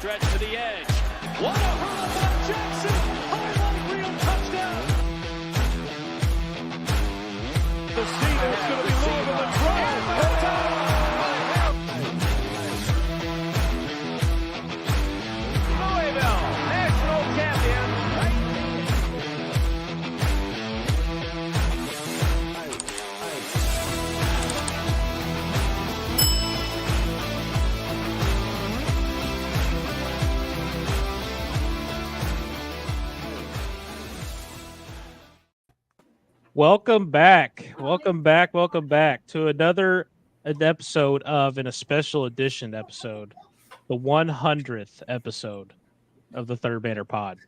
stretch to the edge. What a hurl by Jackson! Highlight reel touchdown! The seed is going to be Louisville and drive. Louisville, national champion. Welcome back to another episode of a special edition episode, the 100th episode of the Third Banner Pod.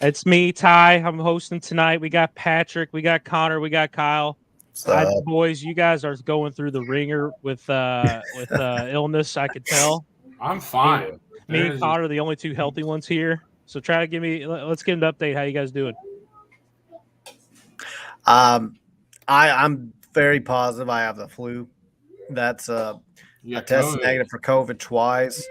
It's me, Ty. I'm hosting tonight. We got Patrick, we got Connor, we got Kyle. Boys, you guys are going through the ringer with illness. I could tell. I'm fine. Me and Connor are the only two healthy ones here. So let's get an update. How you guys doing? I'm very positive I have the flu. That's I tested negative for COVID twice,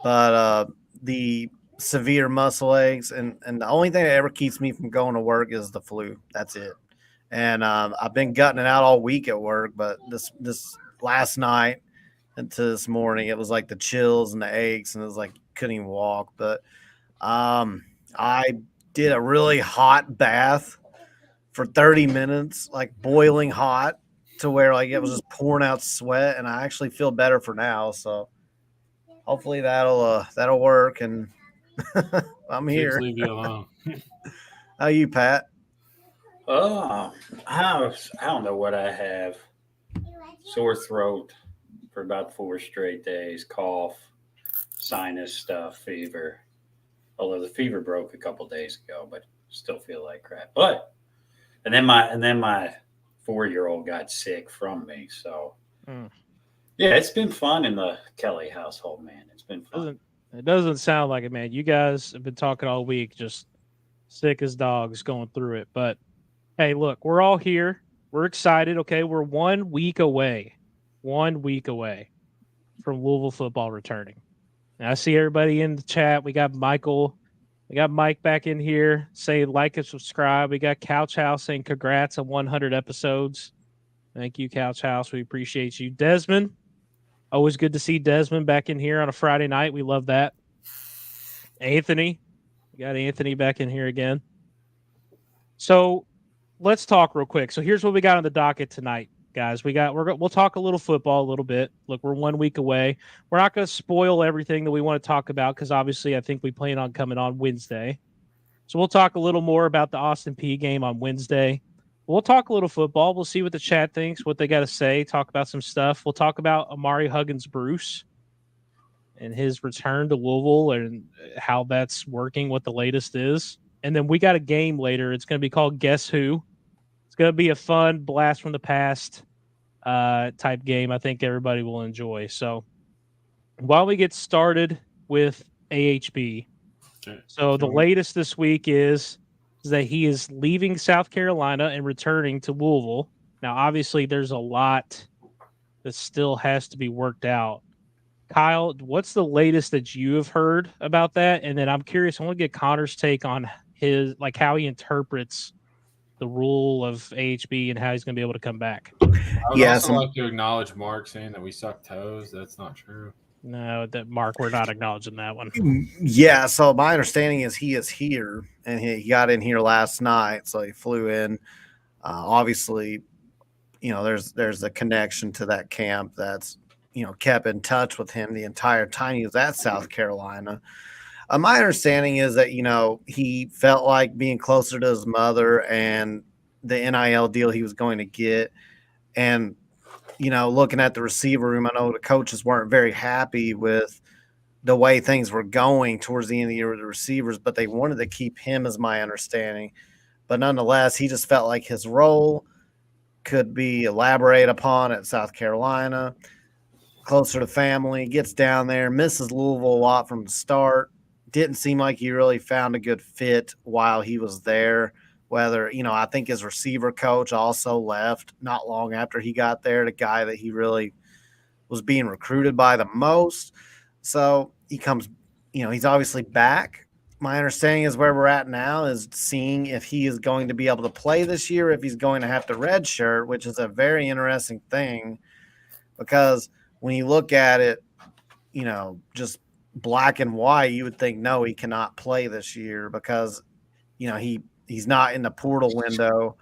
but the severe muscle aches and the only thing that ever keeps me from going to work is the flu. That's it. And I've been gutting it out all week at work, but this last night into this morning, it was like the chills and the aches, and it was like couldn't even walk. But I did a really hot bath for 30 minutes, like boiling hot to where like it was just pouring out sweat, and I actually feel better for now. So hopefully that'll work. And I'm here. Leave you alone. How you, Pat? Oh, I don't know what I have. Sore throat for about 4 straight days, cough, sinus stuff, fever. Although the fever broke a couple days ago, but still feel like crap. And then my 4-year-old got sick from me. So, yeah, it's been fun in the Kelly household, man. It's been fun. It doesn't sound like it, man. You guys have been talking all week, just sick as dogs going through it. But, hey, look, we're all here. We're excited, okay? We're 1 week away from Louisville football returning. And I see everybody in the chat. We got Michael. We got Mike back in here saying like and subscribe. We got Couch House saying congrats on 100 episodes. Thank you, Couch House. We appreciate you. Desmond, always good to see Desmond back in here on a Friday night. We love that. Anthony, we got Anthony back in here again. So let's talk real quick. So here's what we got on the docket tonight, guys. We'll talk a little football a little bit. Look, we're 1 week away. We're not going to spoil everything that we want to talk about because obviously I think we plan on coming on Wednesday. So we'll talk a little more about the Austin Peay game on Wednesday. We'll talk a little football. We'll see what the chat thinks, what they got to say, talk about some stuff. We'll talk about Amari Huggins-Bruce and his return to Louisville and how that's working, what the latest is. And then we got a game later. It's going to be called Guess Who. It's going to be a fun blast from the past type game. I think everybody will enjoy. So while we get started with AHB, so the latest this week is that he is leaving South Carolina and returning to Louisville. Now, obviously, there's a lot that still has to be worked out. Kyle, what's the latest that you have heard about that? And then I'm curious, I want to get Connor's take on his, like, how he interprets the rule of AHB and how he's going to be able to come back. I would also like to acknowledge Mark saying that we suck toes. That's not true. No, that Mark, we're not acknowledging that one. Yeah, so my understanding is he is here, and he got in here last night, so he flew in. Obviously, there's a connection to that camp that's, kept in touch with him the entire time he was at South Carolina. My understanding is that, he felt like being closer to his mother and the NIL deal he was going to get. And, looking at the receiver room, I know the coaches weren't very happy with the way things were going towards the end of the year with the receivers, but they wanted to keep him, as my understanding. But nonetheless, he just felt like his role could be elaborated upon at South Carolina, closer to family, gets down there, misses Louisville a lot from the start. Didn't seem like he really found a good fit while he was there. Whether, I think his receiver coach also left not long after he got there, the guy that he really was being recruited by the most. So he comes he's obviously back. My understanding is where we're at now is seeing if he is going to be able to play this year, if he's going to have to redshirt, which is a very interesting thing because when you look at it, just black and white, you would think, no, he cannot play this year because, he's not in the portal window.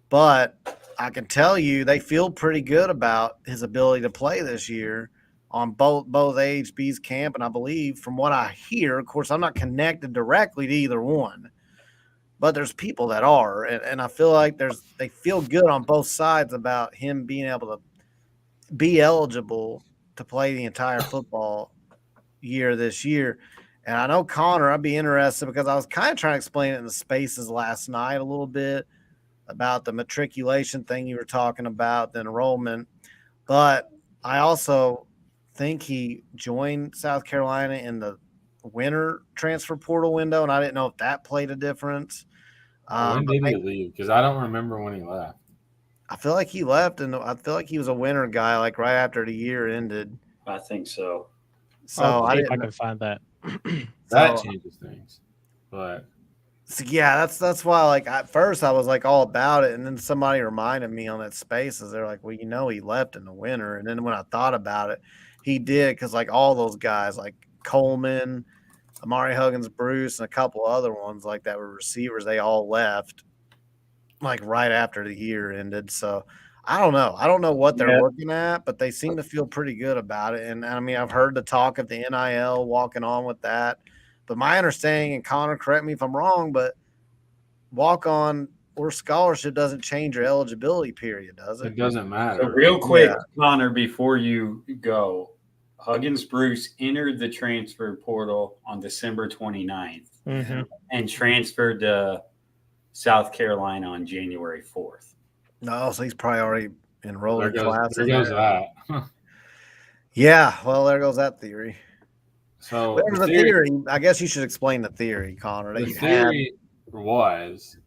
But I can tell you they feel pretty good about his ability to play this year on both AHB's camp. And I believe from what I hear, of course, I'm not connected directly to either one, but there's people that are. And I feel like they feel good on both sides about him being able to be eligible to play the entire football year this year. And I know, Connor, I'd be interested because I was kind of trying to explain it in the spaces last night a little bit about the matriculation thing you were talking about, the enrollment. But I also think he joined South Carolina in the winter transfer portal window, and I didn't know if that played a difference. When did he leave? Because I don't remember when he left. I feel like he left, and I feel like he was a winter guy, like right after the year ended. I think so. So I can find that. That changes things, but so yeah, that's why. Like at first, I was like all about it, and then somebody reminded me on that Spaces. They're like, "Well, he left in the winter." And then when I thought about it, he did because like all those guys, like Coleman, Ahmari Huggins-Bruce, and a couple other ones like that were receivers. They all left like right after the year ended. So I don't know. I don't know what they're looking at, but they seem to feel pretty good about it. And I mean, I've heard the talk of the NIL walking on with that. But my understanding, and Connor, correct me if I'm wrong, but walk on or scholarship doesn't change your eligibility period, does it? it doesn't matter. So real quick, Connor, before you go, Huggins-Bruce entered the transfer portal on December 29th and transferred to South Carolina on January 4th. No, so he's probably already enrolled in classes. There goes that. Yeah, well, there goes that theory. So there's a theory. I guess you should explain the theory, Connor. The theory was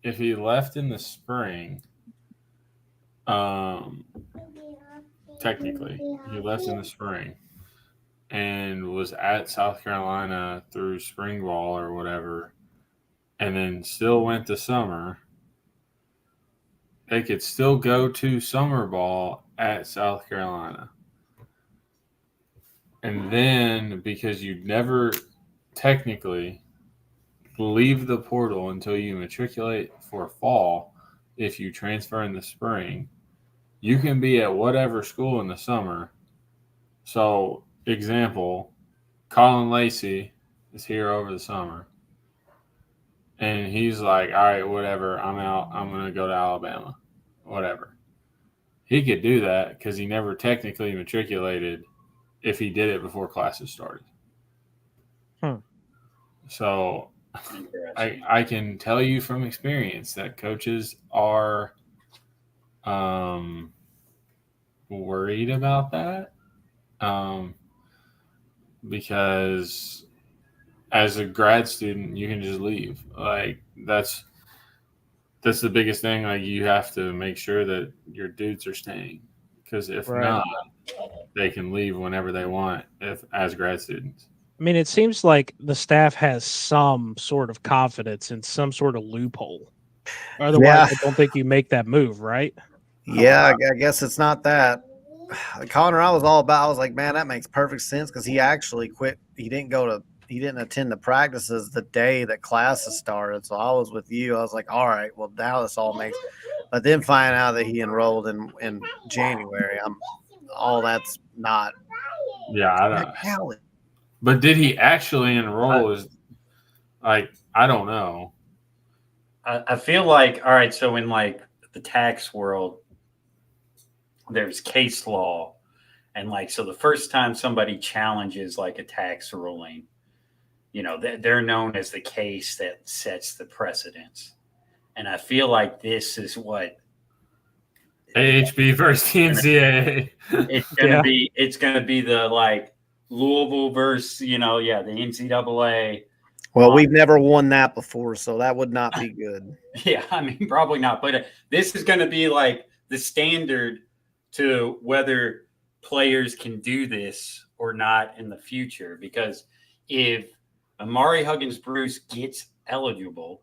if he left in the spring, technically, he left in the spring and was at South Carolina through spring ball or whatever, and then still went to summer, they could still go to summer ball at South Carolina. And then because you never technically leave the portal until you matriculate for fall, if you transfer in the spring, you can be at whatever school in the summer. So, example, Colin Lacey is here over the summer. And he's like, all right, whatever, I'm out. I'm going to go to Alabama, whatever. He could do that because he never technically matriculated if he did it before classes started. So I can tell you from experience that coaches are worried about that because as a grad student, you can just leave. Like that's the biggest thing. Like you have to make sure that your dudes are staying because if not, they can leave whenever they want as grad students. I mean, it seems like the staff has some sort of confidence in some sort of loophole. Otherwise, I don't think you make that move, right? Yeah, I guess it's not that. Connor, I was like, man, that makes perfect sense because he actually quit. He didn't attend the practices the day that classes started. So I was with you. I was like, all right, well, now this all makes. But then find out that he enrolled in January. That's not. Yeah, I don't. But did he actually enroll? I don't know. I feel like, all right, so in like the tax world, there's case law. And like, so the first time somebody challenges like a tax ruling, they're known as the case that sets the precedence. And I feel like this is what AHB versus the NCAA. It's gonna be the like Louisville versus the NCAA. Well, we've never won that before, so that would not be good. Yeah, I mean, probably not. But this is going to be like the standard to whether players can do this or not in the future. Because, if Amari Huggins-Bruce gets eligible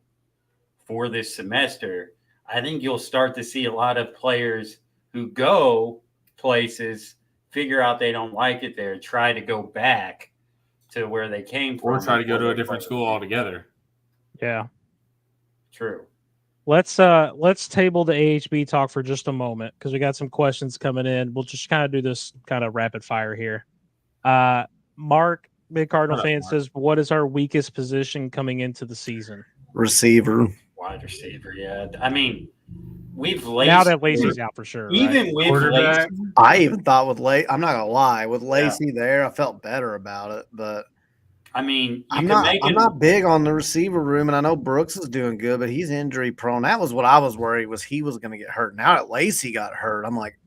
for this semester, I think you'll start to see a lot of players who go places figure out they don't like it there, try to go back to where they came from. Or try to go to before a they different play. school altogether. Yeah. True. Let's table the AHB talk for just a moment because we got some questions coming in. We'll just kind of do this kind of rapid fire here. Mark, big Cardinal Shut up, fan, Mark. says, "What is our weakest position coming into the season?" Receiver. Wide receiver, yeah. I mean, we've Now that Lacey's out for sure, right? even with Quarterback. Lacey, I even thought with I'm not gonna lie, with Lacey there, I felt better about it. But I mean, I'm not big on the receiver room, and I know Brooks is doing good, but he's injury prone. That was what I was worried was he was gonna get hurt. Now that Lacey got hurt, I'm like,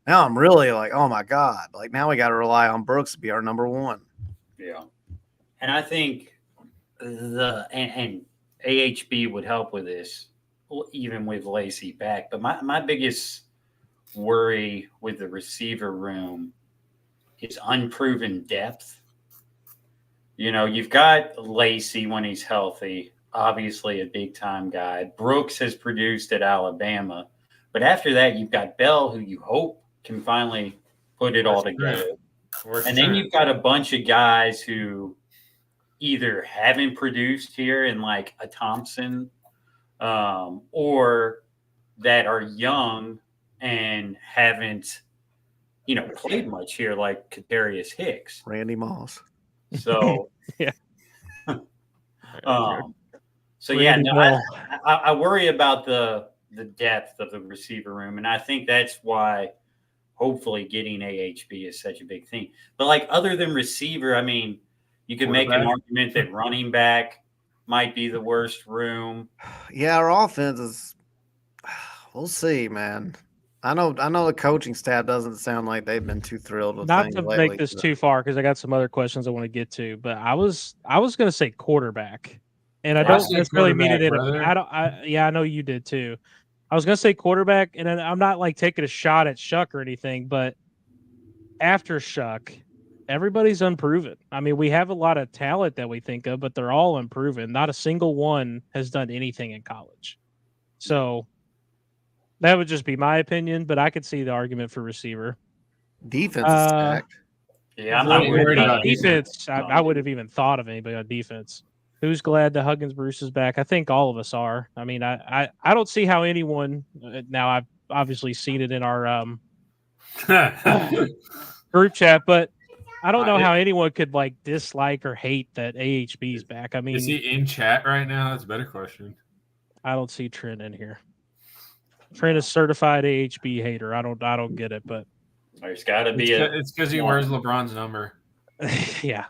now I'm really like, oh my God. Like now we gotta rely on Brooks to be our number one. Yeah. And I think and AHB would help with this, even with Lacey back. But my biggest worry with the receiver room is unproven depth. You know, you've got Lacey when he's healthy, obviously a big time guy. Brooks has produced at Alabama. But after that, you've got Bell, who you hope can finally put it all together. And then you've got a bunch of guys who either haven't produced here in like a Thompson or that are young and haven't, played much here like Kadarius Hicks. Randy Moss. So, Yeah. So Randy yeah, Bell. I worry about the depth of the receiver room, and I think that's why hopefully getting AHB is such a big thing. But like other than receiver, I mean, you could make an argument that running back might be the worst room. Yeah, our offense is. We'll see, man. I know the coaching staff doesn't sound like they've been too thrilled with Not things to lately, make this but- too far because I got some other questions I want to get to, but I was going to say quarterback, and I I don't said necessarily mean it quarterback, in a. brother. I know you did too. I was going to say quarterback, and I'm not like taking a shot at Shuck or anything, but after Shuck, everybody's unproven. I mean, we have a lot of talent that we think of, but they're all unproven. Not a single one has done anything in college. So that would just be my opinion, but I could see the argument for receiver. Defense is stacked. Yeah, I'm not Well, worried about defense. I would have even thought of anybody on defense. Who's glad that Huggins-Bruce is back? I think all of us are. I mean, I don't see how anyone. Now I've obviously seen it in our group chat, but I don't know how anyone could like dislike or hate that AHB's back. I mean, Is he in chat right now? That's a better question. I don't see Trent in here. Trent is certified AHB hater. I don't get it, but there's got to be It's because he wears LeBron's number. yeah.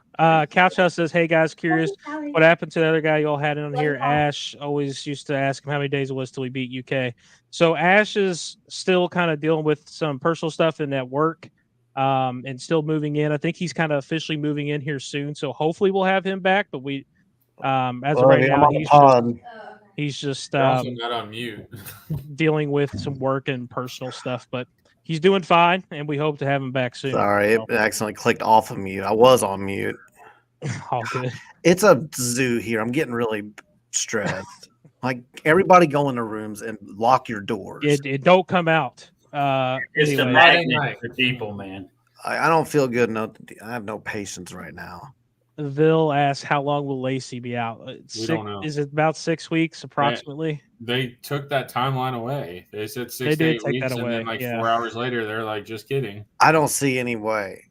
Couch House says, "Hey guys, curious what happened to the other guy you all had on here? Ash always used to ask him how many days it was till he beat UK. So Ash is still kind of dealing with some personal stuff in at work, and still moving in. I think he's kind of officially moving in here soon. So hopefully we'll have him back. But we, as of right now, he's just You're also not on mute. dealing with some work and personal stuff. But he's doing fine, and we hope to have him back soon. Sorry, it accidentally clicked off of mute. I was on mute. All good. It's a zoo here. I'm getting really stressed. Like everybody go in the rooms and lock your doors. It don't come out. It's the Anyway. magnet for people, man. I don't feel good enough. I have no patience right now. Vil asks, "How long will Lacey be out? We don't know. Is it about 6 weeks approximately?" They took that timeline away. They said 6 They to did 8 take that weeks, and then away, like yeah. 4 hours later, they're like, "Just kidding." I don't see any way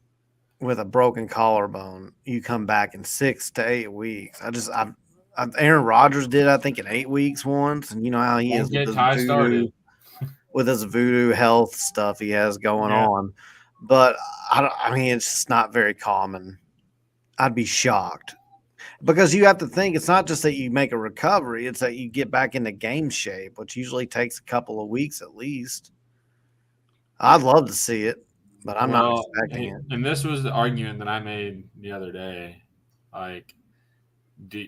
with a broken collarbone you come back in 6 to 8 weeks. Aaron Rodgers did, I think, in 8 weeks once, and you know how he Don't is get with Ty his started. voodoo health stuff he has going Yeah. on. But I mean, it's just not very common. I'd be shocked because you have to think it's not just that you make a recovery; it's that you get back into game shape, which usually takes a couple of weeks at least. I'd love to see it, but I'm not expecting it. And this was the argument that I made the other day. Like, do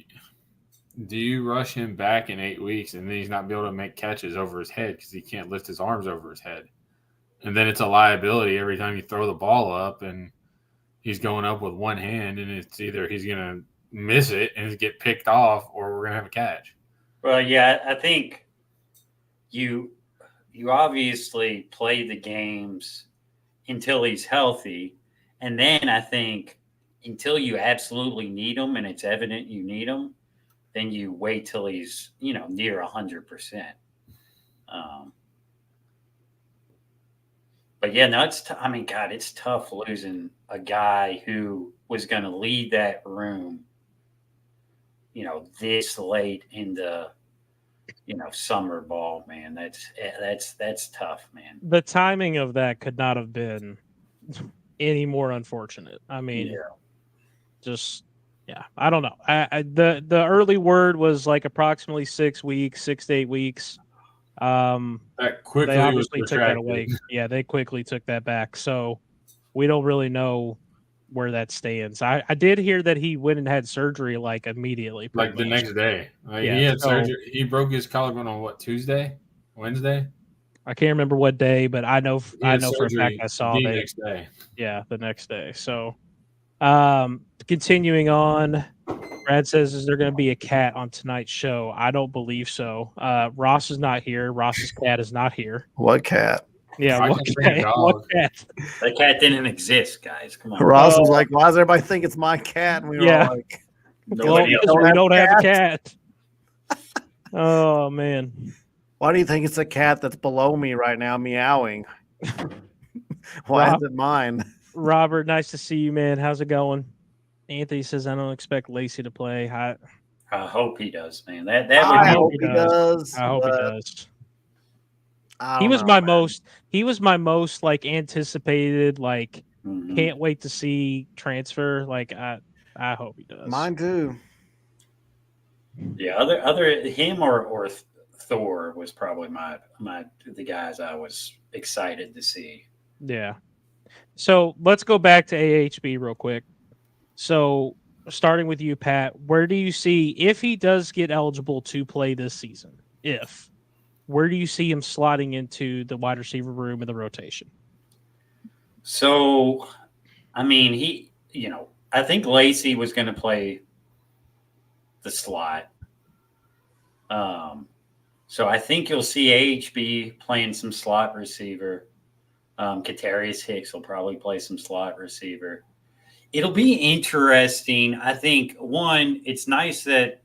you rush him back in 8 weeks and then he's not be able to make catches over his head because he can't lift his arms over his head? And then it's a liability every time you throw the ball up and he's going up with one hand, and it's either he's going to miss it and get picked off, or we're gonna have a catch. Well, yeah, I think you obviously play the games until he's healthy, and then I think until you absolutely need him and it's evident you need him, then you wait till he's near 100%. But yeah, no, I mean, God, it's tough losing a guy who was going to lead that room, this late in the, summer ball, man. That's tough, man. The timing of that could not have been any more unfortunate. I mean, I don't know. The early word was like approximately 6 weeks, 6 to 8 weeks. That quickly they obviously was took that retracted. away. Yeah, they quickly took that back. So we don't really know where that stands. I did hear that he went and had surgery like immediately, Like the much. next day. Like Yeah, he had so- surgery. He broke his collarbone on what, Tuesday? Wednesday? I can't remember what day, but I know He had for a fact surgery I saw the they next day. the next day. So continuing on, Brad says, is there going to be a cat on tonight's show? I don't believe so. Ross is not here. Ross's cat is not here. What cat? Yeah, I what can bring a cat? dog. What cat? That cat didn't exist, guys. Come on. Ross was like, "Why does everybody think it's my cat?" And we were Yeah. all like, Well, Nobody because we don't have a cat. Oh man. "Why do you think it's a cat that's below me right now meowing? Why Rob- is it mine?" Robert, nice to see you, man. How's it going? Anthony says, I don't expect Lacey to play. I hope he does, man. That I would hope be he does. I hope he but does. I He don't was know, my man. most. He was my most like anticipated. Like, Mhm. can't wait to see transfer. Like, I hope he does. Mine too. Yeah, other him or Thor was probably the guys I was excited to see. Yeah. So let's go back to AHB real quick. So starting with you, Pat, where do you see if he does get eligible to play this season? Where do you see him slotting into the wide receiver room in the rotation? So, I mean, I think Lacey was going to play the slot. So I think you'll see AHB playing some slot receiver. Katarius Hicks will probably play some slot receiver. It'll be interesting. I think, one, it's nice that,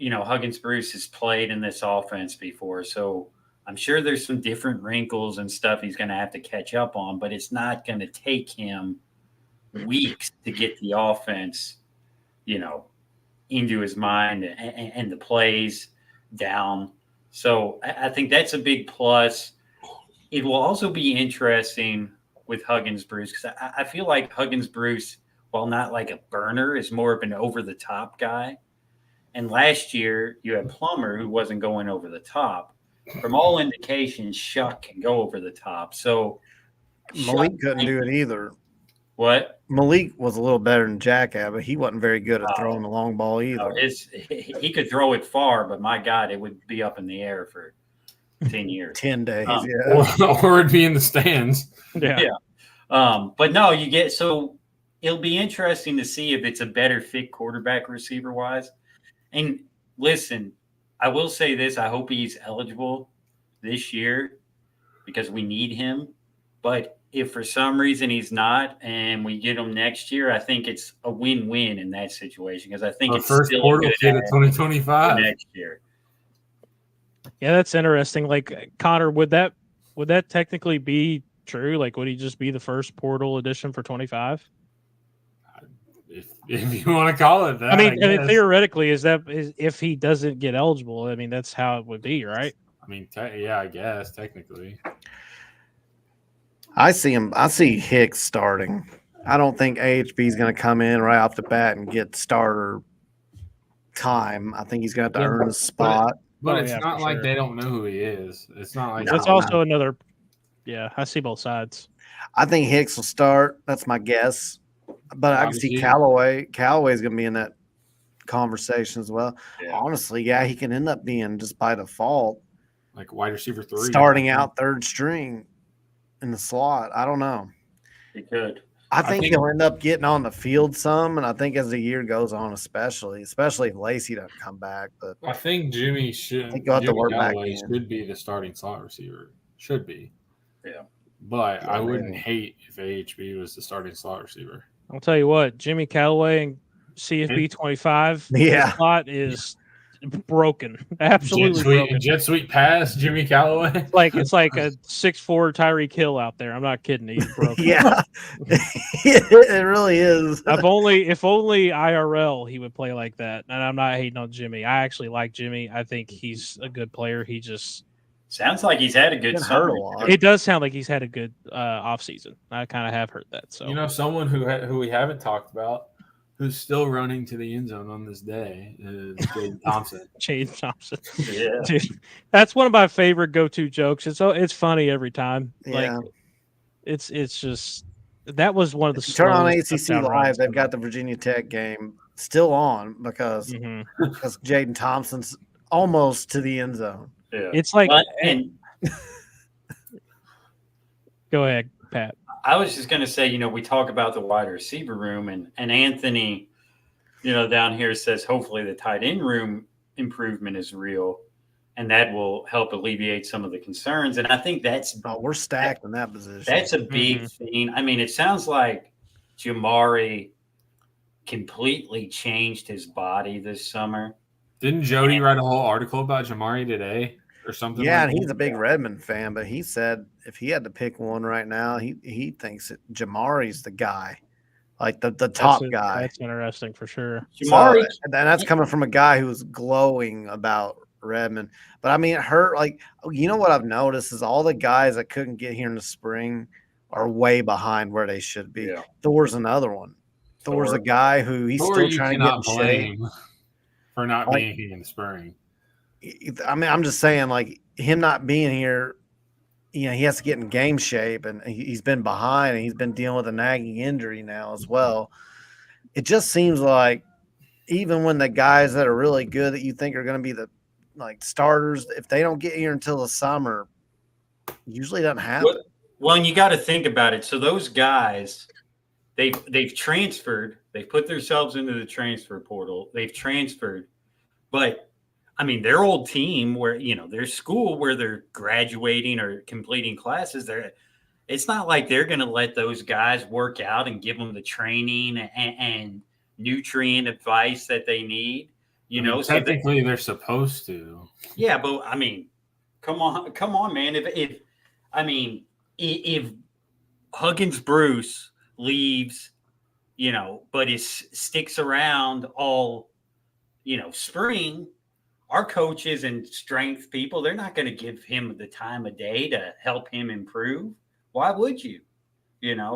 Huggins-Bruce has played in this offense before. So I'm sure there's some different wrinkles and stuff he's going to have to catch up on, but it's not going to take him weeks to get the offense, into his mind and the plays down. So I think that's a big plus. It will also be interesting with Huggins-Bruce because I feel like Huggins-Bruce, while not like a burner, is more of an over-the-top guy. And last year, you had Plummer, who wasn't going over the top. From all indications, Shuck can go over the top. So Malik couldn't do it either. What? Malik was a little better than Jack had, but he wasn't very good at throwing the long ball either. He could throw it far, but my God, it would be up in the air for 10 years. 10 days, Or it'd be in the stands. Yeah. But no, so it'll be interesting to see if it's a better fit quarterback receiver wise. And listen, I will say this, I hope he's eligible this year because we need him. But if for some reason he's not and we get him next year, I think it's a win-win in that situation because I think it's first still portal good kid of 2025 next year. Yeah, that's interesting. Like, Connor, would that technically be true? Like, would he just be the first portal edition for 25? If you want to call it that. I mean, theoretically, is if he doesn't get eligible? I mean, that's how it would be, right? I mean, I guess technically. I see Hicks starting. I don't think AHB is going to come in right off the bat and get starter time. I think he's going to have to earn a spot. But Oh, it's yeah, not for like sure. they don't know who he is. It's not like That's also another. Yeah, I see both sides. I think Hicks will start. That's my guess. But I can see Obviously. Callaway. Callaway's going to be in that conversation as well. Yeah. Honestly, yeah, he can end up being just by default like wide receiver 3. starting out third string in the slot. I don't know. He could. I think he'll end up getting on the field some, and I think as the year goes on, especially if Lacey doesn't come back. But I think Jimmy think you'll have to work back Galloway in. should be the starting slot receiver. Should be. Yeah. But Yeah, I wouldn't maybe. hate if AHB was the starting slot receiver. I'll tell you what, Jimmy Callaway and CFB 25 Yeah. slot is broken. Absolutely broken. Jet sweep pass, Jimmy Callaway. It's like a 6'4" Tyreek Hill out there. I'm not kidding. He's broken. Yeah, it really is. if only IRL he would play like that. And I'm not hating on Jimmy. I actually like Jimmy. I think he's a good player. He just sounds like he's had a good Been summer. hurt a lot. it does sound like he's had a good off season. I kind of have heard that. So You know, someone who we haven't talked about, who's still running to the end zone on this day, is Jaden Thompson. Jaden Thompson. Yeah. Dude, that's one of my favorite go-to jokes. It's funny every time. Yeah. Like it's just that was one of the If you turn on slowest ACC touchdown Live, runs they've ever. got the Virginia Tech game still on because Mhm. Jaden Thompson's almost to the end zone. Yeah. It's like But- and go ahead, Pat. I was just going to say, we talk about the wide receiver room, and Anthony, down here says hopefully the tight end room improvement is real, and that will help alleviate some of the concerns. And I think We're stacked in that position. that's a big thing. I mean, it sounds like Jamari completely changed his body this summer. Didn't Jody write a whole article about Jamari today or something? Yeah, like and he's that? a big Redmond fan, but he said if he had to pick one right now, he thinks that Jamari's the guy, like the top guy. That's interesting for sure. Jamari, And that's coming from a guy who was glowing about Redmond. But I mean, it hurt. Like, what I've noticed is all the guys that couldn't get here in the spring are way behind where they should be. Yeah. Thor's another one. Thor's Thor. a guy who he's Thor, still you trying to get in cannot shape. blame for not Like- being here in the spring. I mean, I'm just saying, like, him not being here, he has to get in game shape, and he's been behind, and he's been dealing with a nagging injury now as well. It just seems like even when the guys that are really good that you think are going to be the starters, if they don't get here until the summer, usually doesn't happen. well, and you got to think about it. So those guys, they've transferred. They've put themselves into the transfer portal. They've transferred, but I mean, their old team where, their school where they're graduating or completing classes, it's not like they're going to let those guys work out and give them the training and nutrient advice that they need, So technically they're supposed to. yeah, but I mean, come on, man. If Huggins-Bruce leaves, but sticks around all, spring, our coaches and strength people, they're not going to give him the time of day to help him improve. Why would you?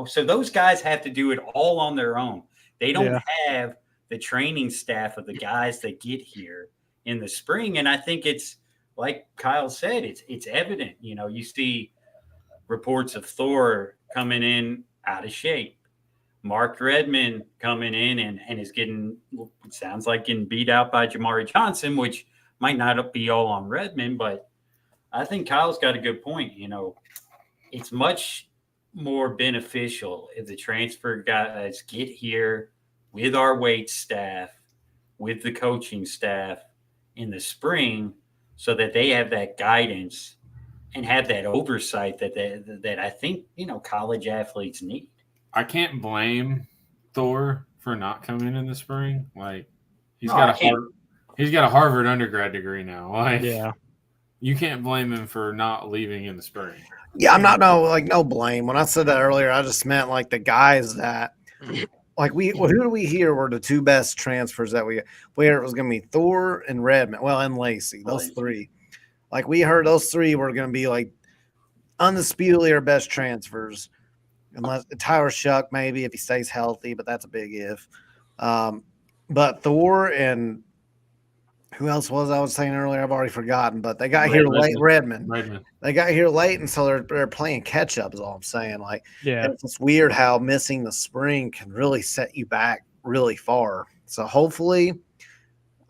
So those guys have to do it all on their own. They don't have the training staff of the guys that get here in the spring. And I think it's like Kyle said, it's evident. You see reports of Thor coming in out of shape. Mark Redmond coming in and is getting, it sounds like getting beat out by Jamari Johnson, which might not be all on Redmond, but I think Kyle's got a good point. It's much more beneficial if the transfer guys get here with our weight staff, with the coaching staff in the spring, so that they have that guidance and have that oversight that I think, college athletes need. I can't blame Thor for not coming in the spring. Like he's got a Harvard undergrad degree now. Like you can't blame him for not leaving in the spring. Yeah, I'm not no blame. When I said that earlier, I just meant like the guys that who do we hear were the two best transfers that we heard it was going to be Thor and Redmond, and Lacey, those three. Like we heard those three were going to be like undisputedly our best transfers, unless Tyler Shuck maybe if he stays healthy, but that's a big if. But Thor and who else was I was saying earlier? I've already forgotten, but they got here late. Redmond. They got here late, and so they're playing catch up. Is all I'm saying. It's just weird how missing the spring can really set you back really far. So hopefully,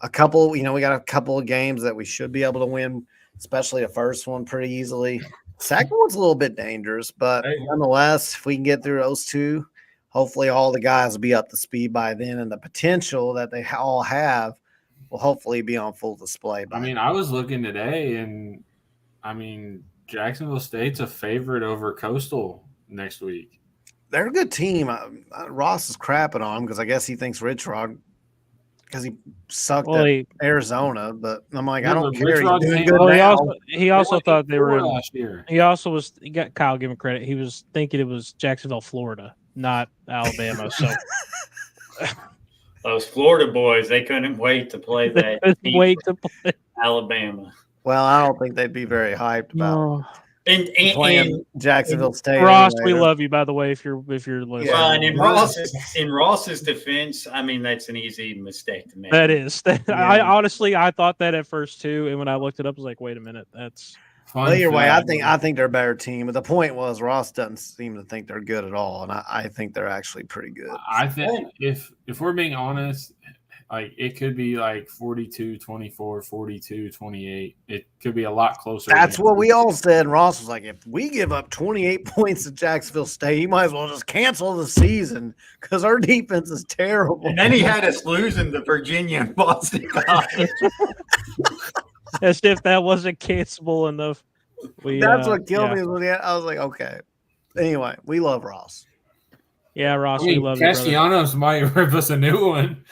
we got a couple of games that we should be able to win, especially the first one pretty easily. Second one's a little bit dangerous, but nonetheless, if we can get through those two, hopefully all the guys will be up to speed by then, and the potential that they all have will hopefully be on full display by I mean, then. I was looking today, and Jacksonville State's a favorite over Coastal next week. They're a good team. Ross is crapping on them because I guess he thinks Rich Rod because he sucked at Arizona. But I'm like, I don't care. He's doing good now. He also thought they were last year. He got Kyle, give him credit. He was thinking it was Jacksonville, Florida, not Alabama. So those Florida boys, they couldn't wait to play that. Alabama. Well, I don't think they'd be very hyped about playing Jacksonville State. Ross, we love you, by the way. If you're listening, well, and in Ross's defense, I mean that's an easy mistake to make. That is. I honestly thought that at first too, and when I looked it up, I was like, wait a minute, that's. Either way, I think they're a better team. But the point was, Ross doesn't seem to think they're good at all, and I think they're actually pretty good. I think if we're being honest, like it could be like 42-24, 42-28. It could be a lot closer. That's what we all said. And Ross was like, if we give up 28 points to Jacksonville State, he might as well just cancel the season because our defense is terrible. And then he had us losing to Virginia and Boston College. As if that wasn't cancelable enough. That's what killed me. I was like, okay. Anyway, we love Ross. Yeah, Ross, we love you, Castellanos might rip us a new one.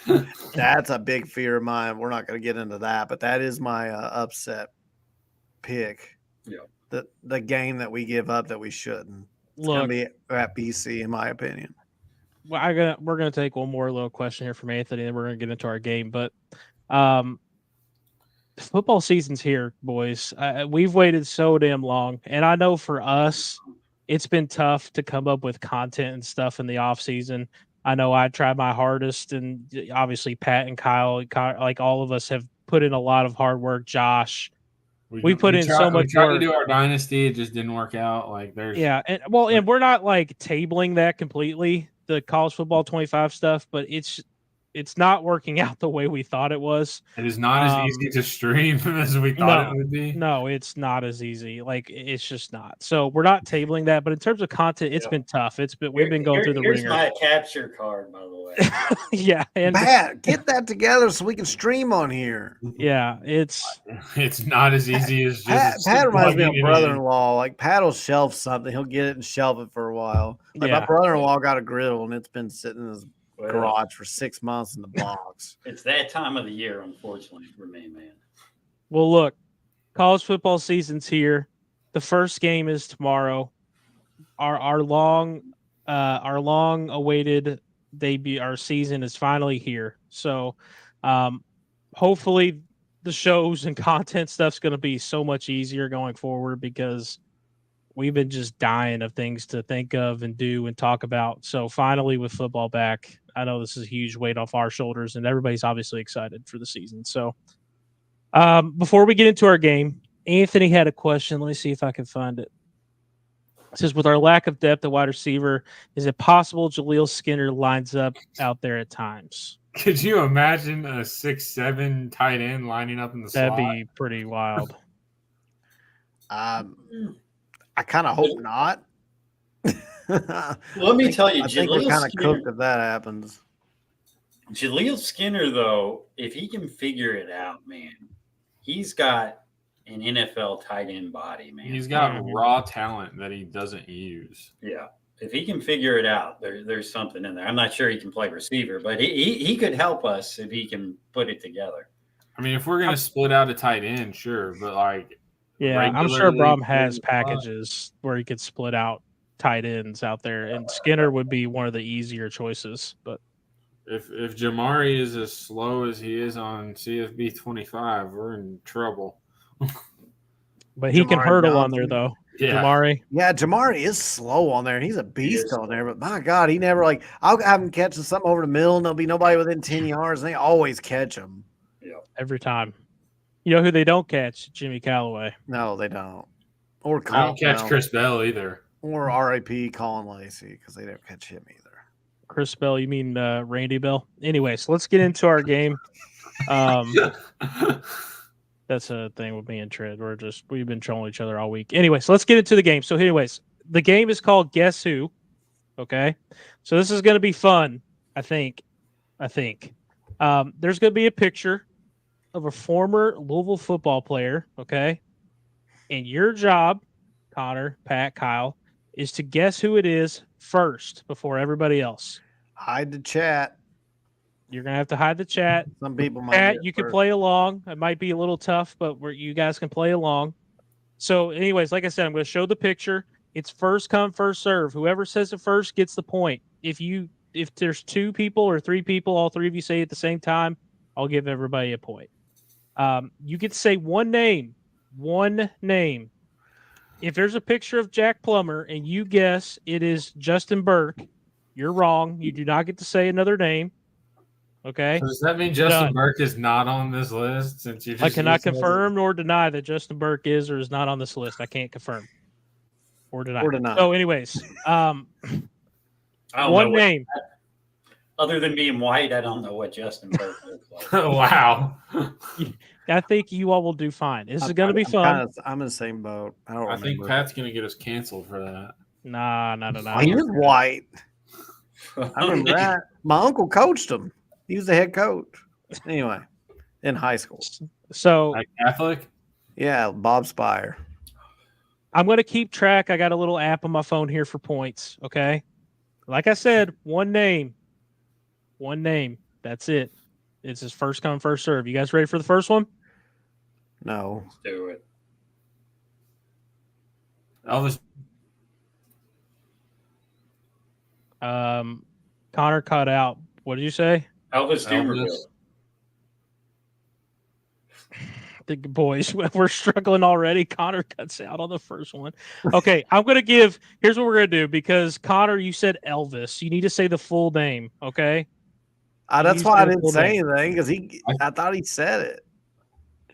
That's a big fear of mine. We're not going to get into that, but that is my upset pick. Yeah. The game that we give up that we shouldn't. It's going to be at BC, in my opinion. Well, we're going to take one more little question here from Anthony, and we're going to get into our game. But football season's here, boys. We've waited so damn long, and I know for us, it's been tough to come up with content and stuff in the off season. I know I tried my hardest, and obviously Pat and Kyle, like all of us, have put in a lot of hard work. Josh, we put in so much work. We tried to do our dynasty, it just didn't work out. Like and we're not like tabling that completely, the college football 25 stuff, but it's not working out the way we thought it was. It is not as easy to stream as we thought it would be. No, it's not as easy. Like it's just not. So we're not tabling that. But in terms of content, it's been tough. We've been going through the ringer. Here's my capture card, by the way. Yeah, and Pat, get that together so we can stream on here. Yeah, it's not as easy as just. Pat reminds me of brother-in-law. Like Pat will shelf something, he'll get it and shelve it for a while. Like my brother-in-law got a griddle and it's been sitting in his garage for 6 months in the box. It's that time of the year, unfortunately, for me, man. Well, look, college football season's here. The first game is tomorrow. Our long awaited debut, our season is finally here. So, hopefully, the shows and content stuff's going to be so much easier going forward because we've been just dying of things to think of and do and talk about. So finally, with football back, I know this is a huge weight off our shoulders, and everybody's obviously excited for the season. So before we get into our game, Anthony had a question. Let me see if I can find it. It says, with our lack of depth at wide receiver, is it possible Jaleel Skinner lines up out there at times? Could you imagine a 6'7" tight end lining up in the slot? That'd be pretty wild. I kind of hope not. Let me tell you, I think we're kind of cooked if that happens. Jaleel Skinner, though, if he can figure it out, man, he's got an NFL tight end body, man. He's got raw talent that he doesn't use. Yeah. If he can figure it out, there's something in there. I'm not sure he can play receiver, but he could help us if he can put it together. I mean, if we're going to split out a tight end, sure, but like yeah, I'm sure Brom has packages where he could split out tight ends out there, and Skinner would be one of the easier choices. But if Jamari is as slow as he is on CFB 25, we're in trouble. But he can hurdle on there, though. Yeah. Jamari. Yeah, Jamari is slow on there, and he's a beast on there. But my God, he never I'll have him catching something over the middle, and there'll be nobody within 10 yards, and they always catch him. Yeah, every time. You know who they don't catch? Jimmy Callaway. No, they don't. Or Colin, I don't catch Chris Bell either. Or R.I.P. Colin Lacey, because they don't catch him either. Chris Bell, you mean Randy Bell? Anyway, so let's get into our game. That's a thing with me and Trent. We've been trolling each other all week. Anyway, so let's get into the game. So anyways, the game is called Guess Who. Okay, so this is going to be fun. I think. There's going to be a picture of a former Louisville football player. Okay, and your job, Connor, Pat, Kyle, is to guess who it is first before everybody else. Hide the chat. You're going to have to hide the chat. Some people might. Get Pat, it you can first. play along. It might be a little tough, but you guys can play along. So, anyways, like I said, I'm going to show the picture. It's first come, first serve. Whoever says it first gets the point. If there's 2 people or 3 people, all 3 of you say it at the same time, I'll give everybody a point. You get to say one name. One name. If there's a picture of Jack Plummer and you guess it is Justin Burke, you're wrong. You do not get to say another name. Okay. So does that mean Justin Done. Burke is not on this list? Since you just I cannot used him as a- confirm nor deny that Justin Burke is or is not on this list. I can't confirm or deny. Or deny. So, anyways, I don't one know what- name. Other than being white, I don't know what Justin Burke looks like. Wow. I think you all will do fine. This is going to be fun. I'm in the same boat. I don't I think remember. Pat's going to get us canceled for that. Nah. Oh, he was white. I remember that. My uncle coached him. He was the head coach. Anyway, in high school. So Like Catholic? Yeah, Bob Spire. I'm going to keep track. I got a little app on my phone here for points. Okay. Like I said, one name. One name. That's it. It's his first come, first serve. You guys ready for the first one? No. Let's do it. Elvis. Connor cut out. What did you say? Elvis Dumerville. The boys, we're struggling already. Connor cuts out on the first one. Okay, I'm going to give, here's what we're going to do, because Connor, you said Elvis. You need to say the full name, okay? That's He's why I the didn't full say name. anything because I thought he said it.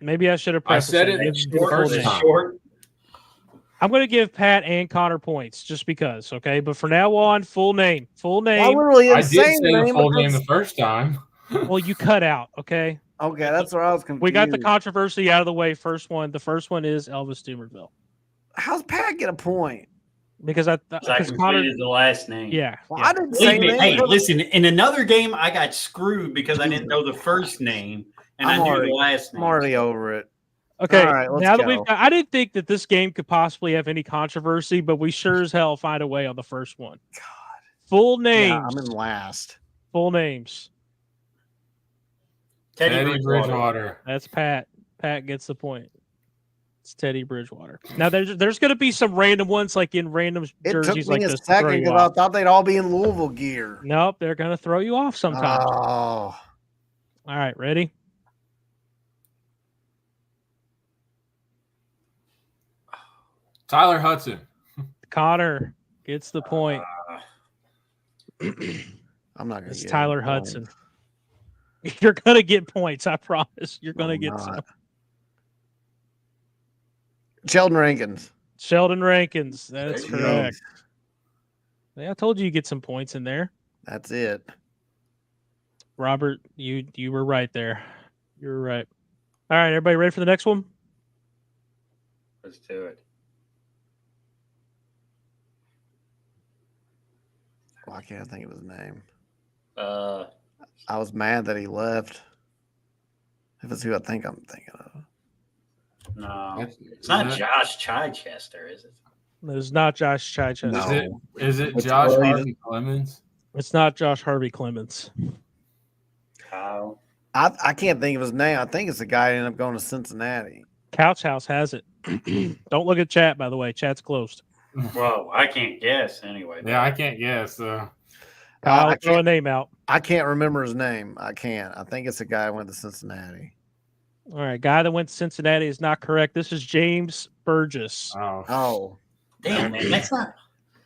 Maybe I should have I prefaced said it. it Give the the full first name. time. Short. I'm going to give Pat and Connor points just because, okay? But for now on, full name. Full Well, I name. really I didn't did say say the anything. full name because- the first time. Well, you cut out, okay? Okay, that's where I was confused. We got the controversy out of the way. First one. The first one is Elvis Dumerville. How's Pat get a point? Because I Connor, completed the last name. yeah. Well, yeah. I didn't say Believe me, anything. hey, listen, in another game, I got screwed because I didn't know the first name and I'm I knew already- the last name. I'm already over it. Okay, All right, let's now that go. we've got, I didn't think that this game could possibly have any controversy, but we sure as hell find a way on the first one. God. Full Yeah, names. I'm in last. Full names. Teddy Bridgewater. That's Pat. Pat gets the point. It's Teddy Bridgewater. Now there's going to be some random ones like in random It took jerseys me like a this. to throw second you because I off. thought they'd all be in Louisville gear. Nope, they're going to throw you off sometimes. Oh, All right, ready? Tyler Hudson. Connor gets the point. I'm not going It's to get Tyler it. Hudson. You're going to get points, I promise. You're going to No, I'm get some. not. Sheldon Rankins. Sheldon Rankins. That's There you go. correct. Yeah, I told you get some points in there. That's it. Robert, you were right there. You were right. All right, everybody ready for the next one? Let's do it. Why can't I think of his name? I I was mad that he left. If it's who I think I'm thinking of. No, it's not Josh Chichester, is it? It's not Josh Chichester. No. Is it It's Josh early. Harvey Clemens? It's not Josh Harvey Clemens. Kyle. I can't think of his name. I think it's the guy who ended up going to Cincinnati. Couch House has it. Don't look at chat, by the way. Chat's closed. Well, I can't guess anyway. Yeah, I can't guess. Kyle, I throw a can't, name out. I can't remember his name. I can't. I think it's the guy who went to Cincinnati. All right, guy that went to Cincinnati is not correct. This is James Burgess. Oh, Damn, man, that's not.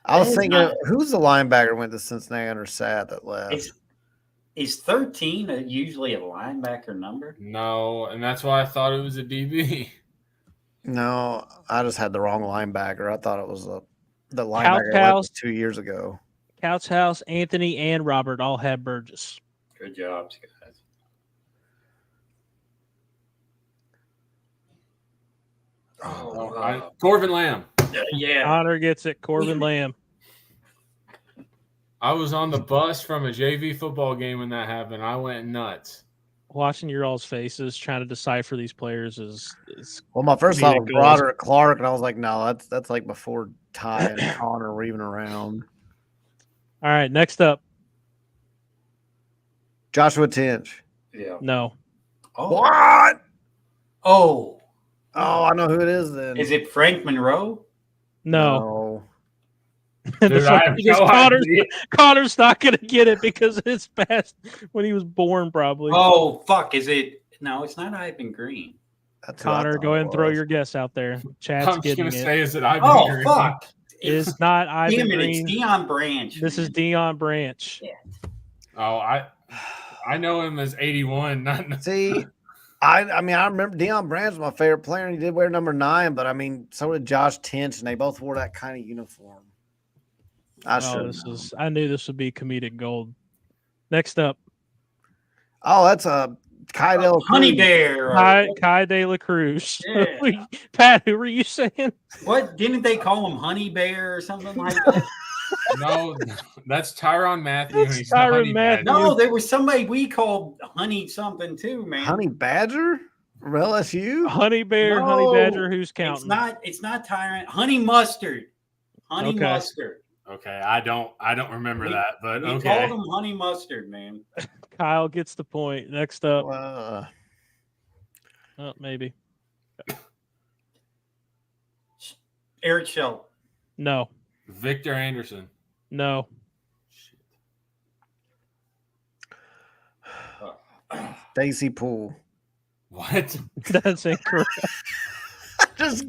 I was That is thinking, not- who's the linebacker who went to Cincinnati under Sad that left? Is 13 usually a linebacker number? No, and that's why I thought it was a DB. No, I just had the wrong linebacker. I thought it was the linebacker that House. left 2 years ago. Couch House, Anthony, and Robert all have Burgess. Good jobs, guys. Corbin Lamb. Yeah. Connor gets it. Corbin Lamb. I was on the bus from a JV football game when that happened. I went nuts. Watching your all's faces trying to decipher these players is Well, my first thought was comedic gold. Broderick Clark, and I was like, no, that's like before Ty and Connor were even around. All right, next up. Joshua Tinch. Yeah. No. Oh. What? Oh. Oh, I know who it is then. Is it Frank Monroe? No. Dude, It's I like have because no idea. Connor's not going to get it because it's past when he was born, probably. Oh, fuck. Is it? No, it's not Ivan Green. That's who I Connor, thought go ahead and it throw was. your guess out there. Chad's I'm just getting gonna it. say, is it Ivan Oh, Green? fuck. It's not Ivan Damn it, Green. it's Deion Branch. This is man. Deion Branch. Oh, I know him as 81. Not See, I mean, I remember Deion Branch was my favorite player, and he did wear number 9, but I mean, so did Josh Tinch, and they both wore that kind of uniform. I knew this would be comedic gold. Next up, that's a Kai Del Honey Cruz. Bear. Kai De La Cruz. Yeah. Pat, who were you saying? What? Didn't they call him Honey Bear or something like that? No, that's Tyrann Matthew. That's He's the Tyrann Honey Matthew. Badger. No, there was somebody we called Honey something too, man. Honey Badger from LSU. Honey Bear, No, Honey Badger. Who's counting? It's not Tyrant. Honey Mustard. Honey Okay. Mustard. Okay, I don't remember that, but We okay. called him Honey Mustard, man. Kyle gets the point. Next up, maybe Eric Schell. no, Victor Anderson. no. Stacy Poole. What? That's incorrect. just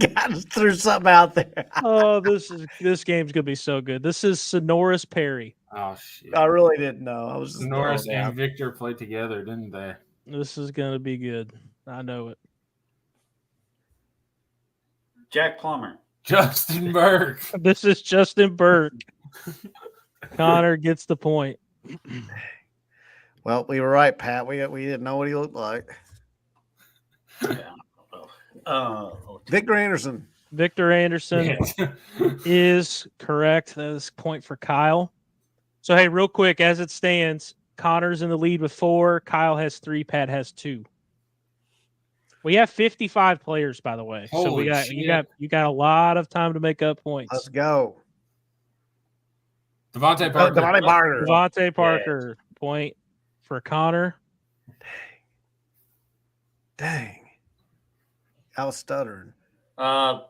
threw something out there. Oh, this game's gonna be so good. This is Sonoris Perry. Oh shit! I really didn't know. I was just Norris throwing it out. and Victor played together, didn't they? This is gonna be good. I know it. Jack Plummer. Justin Burke. This is Justin Burke. Connor gets the point. Well, we were right, Pat. We didn't know what he looked like. Victor Anderson. Victor Anderson is correct. That is a point for Kyle. So, hey, real quick, as it stands, Connor's in the lead with 4. Kyle has 3. Pat has 2. We have 55 players, by the way. So Holy shit. you got a lot of time to make up points. Let's go. Devontae Parker. Devontae Parker. Devontae Parker, point for Connor. Dang. I was stuttering. Fuck.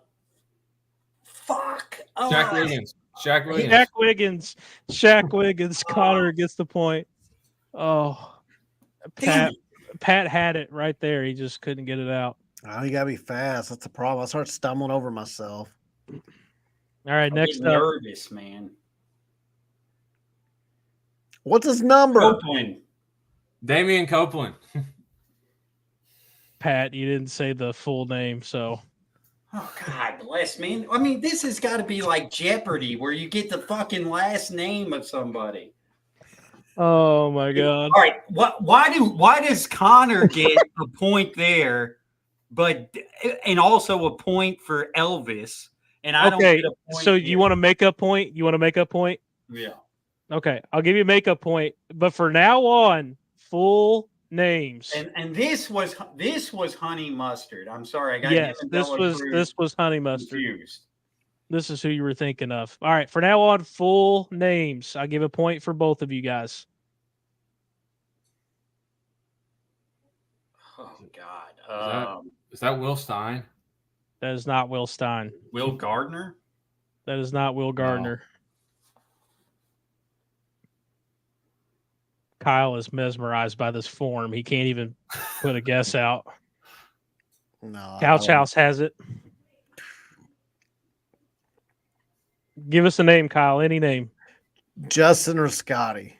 Shaq Wiggins. Shaq Wiggins. Shaq Wiggins. Connor gets the point. Oh, Pat had it right there. He just couldn't get it out. Oh, you gotta be fast. That's the problem. I start stumbling over myself. All right, I'm next getting up. nervous, man. What's his number? Copeland. Damian Copeland. Pat, you didn't say the full name, so. Oh, God bless me. I mean, this has got to be like Jeopardy where you get the fucking last name of somebody. Oh, my God. All right. Why does Connor get a point there, and also a point for Elvis? And I don't get a point so here. you want to make a point? You want to make a point? Yeah. Okay, I'll give you a makeup point. But for now on, full names. And this was Honey Mustard. I'm sorry, I got Yes, him and this Dela Cruz was Honey Mustard. confused. This is who you were thinking of. All right, for now on, full names. I'll give a point for both of you guys. Oh God. Is that Will Stein? That is not Will Stein. Will Gardner? That is not Will Gardner. Kyle is mesmerized by this form. He can't even put a guess out. No. Couch House has it. Give us a name, Kyle. Any name. Justin Riscotti.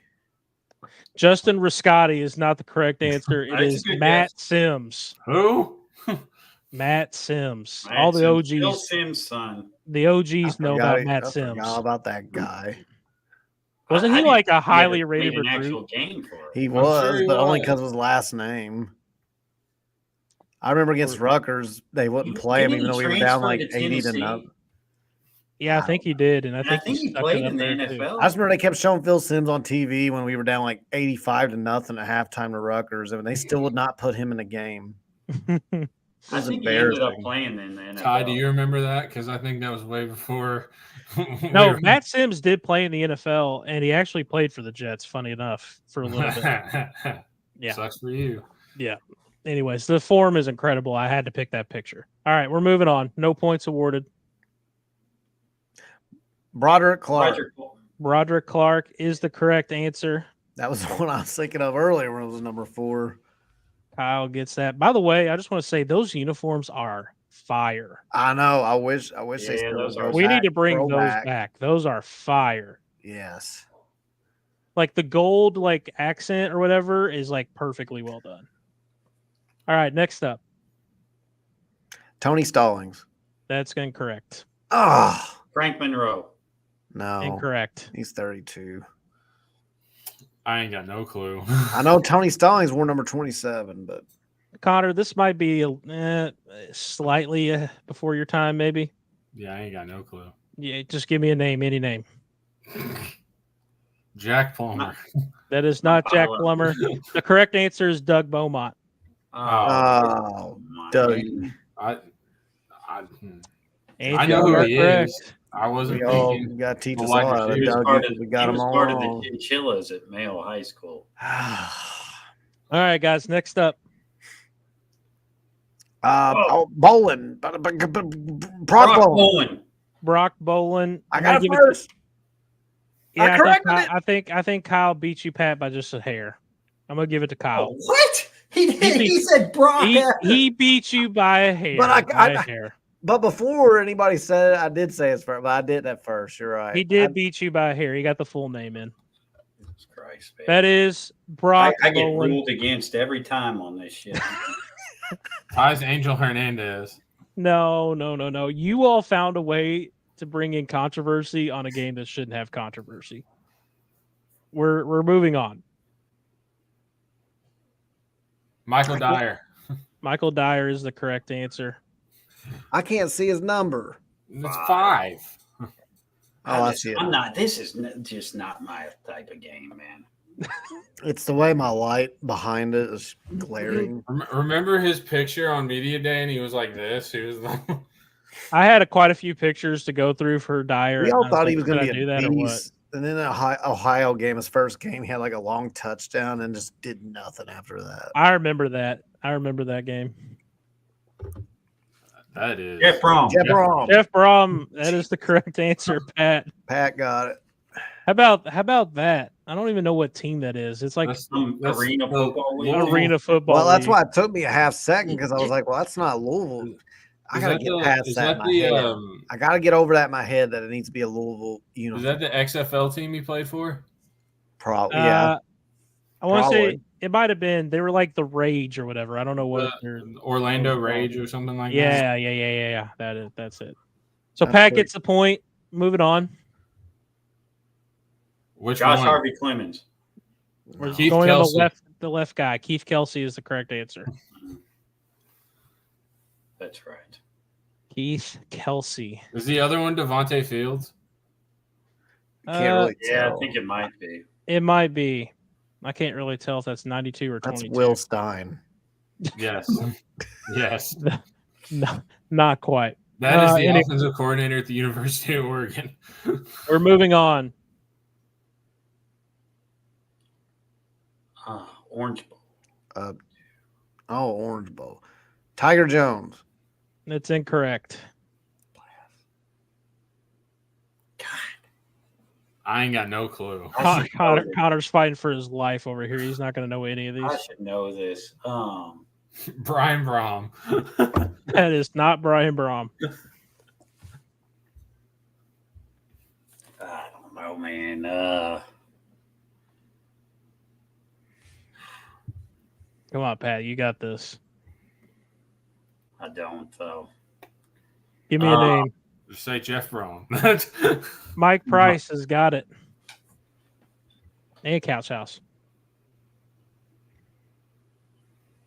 Justin Riscotti is not the correct answer. It That's a is good Matt guess. Sims. Who? Matt Sims. Matt All the Sims. OGs. Bill Sims' son. The OGs know about Matt I Sims. forgot about that guy. Wasn't I he didn't like a think he highly ever rated played an recruit? actual game for it. He I'm was, sure he but only was. because of his last name. I remember against Rutgers, they wouldn't play him Didn't even he though we were down transfer like to 80 to Tennessee? nothing. Yeah, I think he did, and I And I think think he stuck played it up in the there, too. NFL. I just remember they kept showing Phil Simms on TV when we were down like 85-0 at halftime to Rutgers, and they still would not put him in a game. It I was think he ended up embarrassing. playing in the NFL. Ty, do you remember that? Because I think that was way before. No, Matt Sims did play in the NFL, and he actually played for the Jets, funny enough, for a little bit. Yeah. Sucks for you. Yeah. Anyways, the form is incredible. I had to pick that picture. All right, we're moving on. No points awarded. Broderick Clark. Broderick Clark is the correct answer. That was the one I was thinking of earlier when it was number 4. Kyle gets that. By the way, I just want to say those uniforms are fire. I know. I wish they Yeah, still those would are go We back, need to bring throwback. those back. Those are fire. Yes. Like the gold like accent or whatever is like perfectly well done. All right, next up. Tony Stallings. That's incorrect. Oh, Frank Monroe. no. Incorrect. He's 32. I ain't got no clue. I know Tony Stallings wore number 27, but Connor, this might be slightly before your time, maybe. Yeah, I ain't got no clue. Yeah, just give me a name, any name. Jack Plummer. That is not Jack Plummer. The correct answer is Doug Beaumont. oh, my Doug. God. I know who he is. I wasn't We all thinking. got to teach us Like all a how to shoe. He was Doug part because of, we got he him was all part of wrong. the chinchillas at Mayo High School. All right, guys, next up. Bowling. Brock Bowling. Brock Bolin. I got it first. Yeah, I corrected it. I think Kyle beat you, Pat, by just a hair. I'm gonna give it to Kyle. Oh, what? He did. beat- He said Brock. He beat you by a hair. But by a hair. But before anybody said it, I did say it's first. But I did that first. You're right. He did beat you by a hair. He got the full name in. Jesus Christ, man. That is Brock I get Bolin. ruled against every time on this shit. Ty's Angel Hernandez. No. You all found a way to bring in controversy on a game that shouldn't have controversy. We're moving on. Michael Dyer. Michael Dyer is the correct answer. I can't see his number. It's 5. Oh, I see it. I'm not. This is just not my type of game, man. It's the way my light behind it is glaring. Remember his picture on media day, and he was like this. He was like, I had quite a few pictures to go through for Dyer. We all and I thought he like, was going to should I be do a that or what? beast. And then the Ohio game, his first game, he had like a long touchdown and just did nothing after that. I remember that. I remember that game. that is. Jeff Brom. Jeff Brom, that is the correct answer, Pat. Pat got it. How about that? I don't even know what team that is. It's like That's Arena football league. arena football. Well, that's league. why it took me a half second because I was like, well, that's not Louisville. I got to get past that in my head. I got to get over that in my head that it needs to be a Louisville uniform. Is that the XFL team he played for? Probably, yeah. I want to say Probably. it might have been. They were like the Rage or whatever. I don't know what. Orlando Rage or something like that. Yeah. That's it. So That's Pat great. gets the point. Moving on. Which Josh one? Harvey Clemens. We're Keith going Kelsey. on the left guy. Keith Kelsey is the correct answer. That's right. Keith Kelsey. Is the other one Devontae Fields? Can't really Yeah, tell. I think it might be. It might be. I can't really tell if that's 92 or 22. That's Will Stein. Yes. Yes. No, not quite. That is the anyway. offensive coordinator at the University of Oregon. We're moving on. Orange Bowl. Orange Bowl. Tiger Jones. That's incorrect. I ain't got no clue. I should know this. Connor's fighting for his life over here. He's not going to know any of I these. should know this. Brian Brom. That is not Brian Brom. I don't know, man. Come on, Pat. You got this. I don't though. Give me a name. Just say Jeff Brom. Mike Price has got it. And Couch House.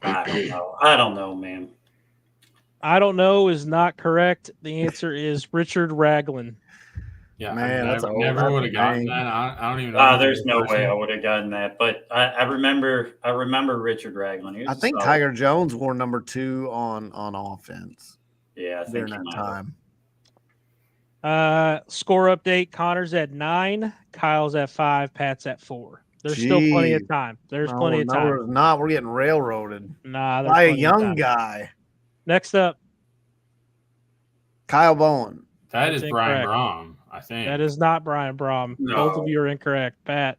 I don't know, man. I don't know is not correct. The answer is Richard Raglan. Yeah, Man, I that's never, old. never That's would have gotten name. that. I don't even know. There's no way I person. would have gotten that. But I remember Richard Raglan. He was I think solid. Tiger Jones wore number 2 on offense Yeah, I think during he that might have. time. Score update: Connor's at 9, Kyle's at 5, Pat's at 4. There's still plenty of Jeez. time. There's No, plenty of no, time. we're not. We're getting railroaded Nah, there's by a plenty of young time. guy, Next up, Kyle Bowen. That That's is Brian incorrect. Brom, I think. that is not Brian Brom. Both of No. you are incorrect. Pat,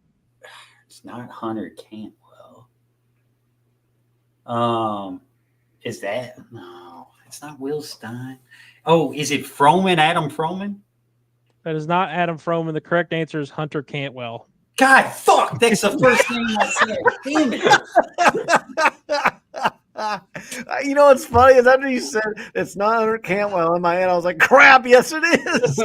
It's not Hunter Cantwell. Is that no? It's not Will Stein. Oh, is it Froman? Adam Froman? that is not Adam Froman. The correct answer is Hunter Cantwell. God, fuck! That's the first name I said. Damn it! You know what's funny is after you said it's not Hunter Cantwell, in my head I was like, "Crap, yes it is."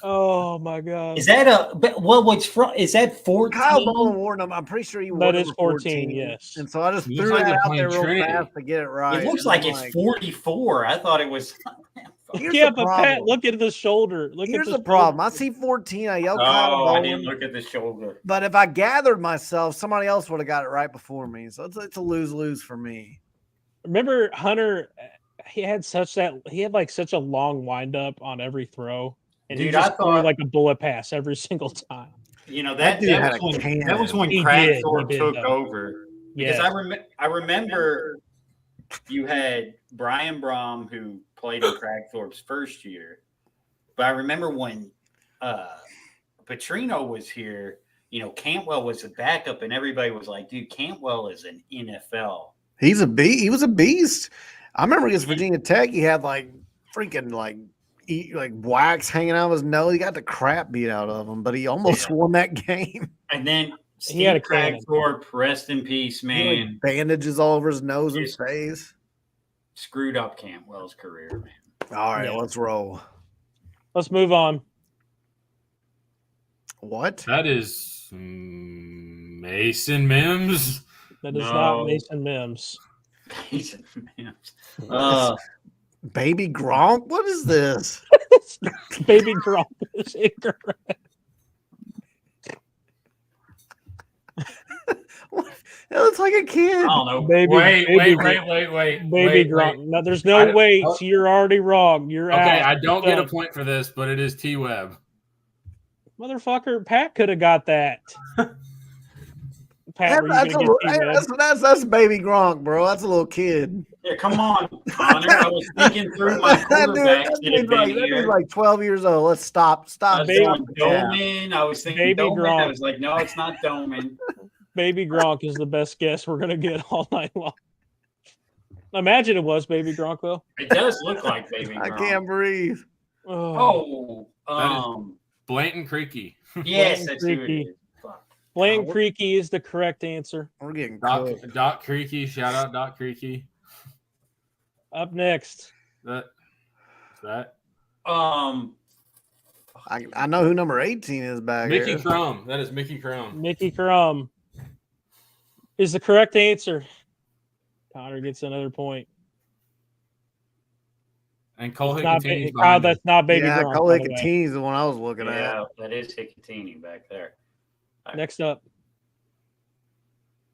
Oh my God! Is that a? But what's from? Is that 14? Kyle Bowen wore number. I'm pretty sure he wore That is number 14, yes. And so I just Looks threw like that they're out playing there real Trinity. fast to get it right. It looks And like I'm it's 44. I thought it was. Here's Yeah, the but problem. Pat, look at the shoulder. Look Here's at the problem. I see 14. I yell Kyle Oh, I didn't Bowen. look at the shoulder. But if I gathered myself, somebody else would have got it right before me. So it's a lose-lose for me. Remember Hunter? He had such a long windup on every throw, and he Dude, just I threw thought- like a bullet pass every single time. You know That that dude that had was a when cannon. that was when He Cragthorpe did, took though. over. Because Yeah, I remember you had Brian Brom who played in Cragthorpe's first year, but I remember when Petrino was here. You know, Cantwell was a backup, and everybody was like, "Dude, Cantwell is an NFL." He was a beast. I remember against Virginia Tech, he had like freaking like wax hanging out of his nose. He got the crap beat out of him, but he almost won that game. And then He had Steve a cannon. Cragthorpe, rest in peace, He man. had, like, bandages all over his nose and Just- face. Screwed up Cantwell's career, man. All right, Yeah. let's roll. let's move on. What? That is Mason Mims. That is No. not Mason Mims. Baby Gronk? What is this? Baby Gronk is incorrect. It looks like a kid. I don't know. Baby, Wait, baby, wait. Gronk. No, there's no weights. You're already wrong. You're Okay, out. I don't You're get a done. point for this, but it is T Webb. Motherfucker, Pat could have got that. Pat, were you That's, gonna get that's Baby Gronk, bro. That's a little kid. Yeah, come on, Connor. I was thinking through my quarterbacks that had been That here. dude's like 12 years old. Let's stop. I Stop. was Baby- going Doman. I was thinking Baby Doman. I Gronk. was like, no, it's not Doman. Baby Gronk is the best guess we're gonna get all night long. Imagine it was Baby Gronk though. It does look like Baby I Gronk. can't breathe. Oh, Blanton Creaky. Yes, that's who it Creaky. is. Fuck. Blaine Creaky is the correct answer. We're getting Doc, cooked. Doc Creaky. Shout out Doc Creaky. Up next, That. I know who number 18 is back Mickey here. Crum. That is Mickey Crum. Mickey Crum is the correct answer. Connor gets another point. And Cole Not Hicketini's Kyle, behind him. that's not Baby Yeah, Gronk. Cole by the way. Hicketini's the one I was looking at. Yeah, that is Hicketini back there. Next up,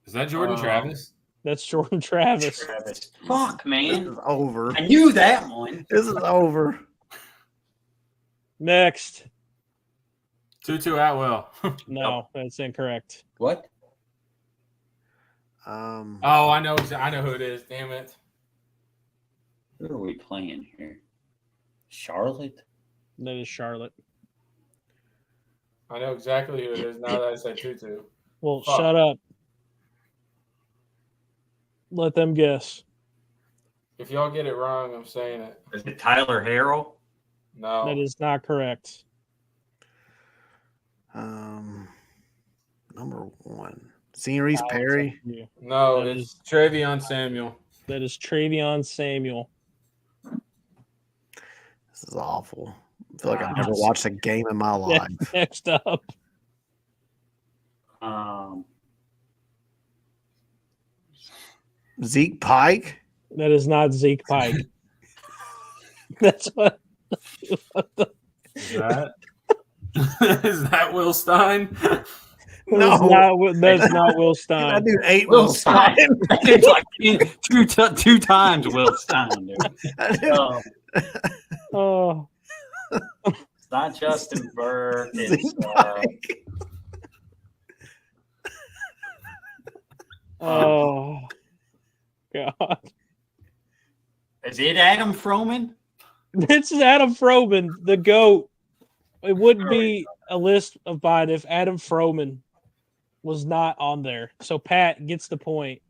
Is that Jordan Travis? that's Jordan Travis. Travis. Fuck, This man. is over. I knew that one. This is over. Next, Tutu Atwell. no, that's incorrect. What? Oh, I know who it is. Damn it. Who are we playing here? Charlotte? That is Charlotte. I know exactly who it is now that I said Tutu. Well, Fuck. shut up. Let them guess. If y'all get it wrong, I'm saying it. Is it Tyler Harrell? No. That is not correct. Number 1. Cerise Perry. No, That it's Travion Samuel. That is Travion Samuel. This is awful. I feel like I've never watched a game in my life. Next up, Zeke Pike. that is not Zeke Pike. That's what. Is that is that Will Stein? That's not Will That Stein. dude ate Will Will Stein. It's like two times Will Stein, dude. That dude- Oh, Oh, it's not Justin Burke. It's Zeke Pike. oh, God. is it Adam Froman? This is Adam Froman, the GOAT. It wouldn't be a list of mine if Adam Froman was not on there. So Pat gets the point.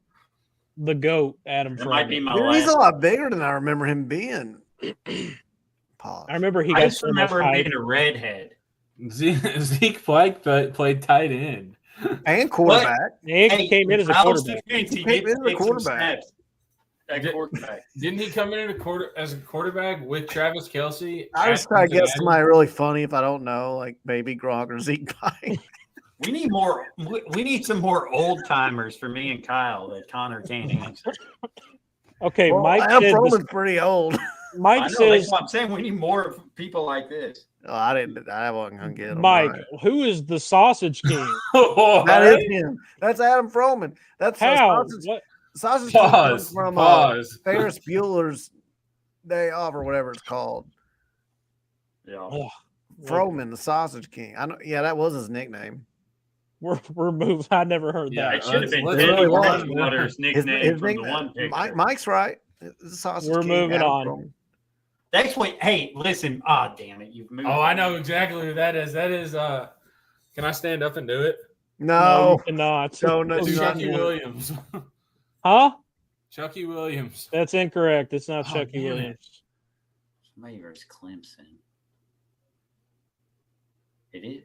The GOAT, Adam That might be Froman. my Dude, he's a last. lot bigger than I remember him being. Pause. I remember he I got just so much remember him hype. being a redhead. Zeke Pike played tight end. And quarterback. He came in as a Kyle's quarterback. defense, he Came did in as a take some quarterback. snaps at quarterback. Didn't he come in as a quarterback with Travis Kelce? I just try to get somebody really funny if I don't know, like Baby Gronk or Zeke Pike. We need more. We need some more old timers for me and Kyle that Connor can't answer. Okay, Well, Mike Adam said Froman's pretty old. I Mike know, says that's what I'm saying. We need more people like this. Oh, I wasn't gonna get him. Mike, right. who is the Sausage King? That is him. That's Adam Froman. That's How? sausage. What? Sausage King comes Pause. from Pause. Ferris Bueller's Day Off or whatever it's called. Yeah. Ugh. Froman, the Sausage King. I know. Yeah, that was his nickname. We're moving. I never heard Yeah, that. It should have been Let's- Teddy really was. Bridgewater's nickname from the one picture. Mike's right. It's the Sausage We're King. moving Adam on. Froman. That's what. Hey, listen. Ah, damn it! You've moved. Oh, I know exactly who that is. That is can I stand up and do it? No, you No, cannot. No, do not Chucky do it. Williams. Huh? Chucky Williams. That's incorrect. It's not Oh, Chucky damn it. Williams. Somebody versus Clemson. It is.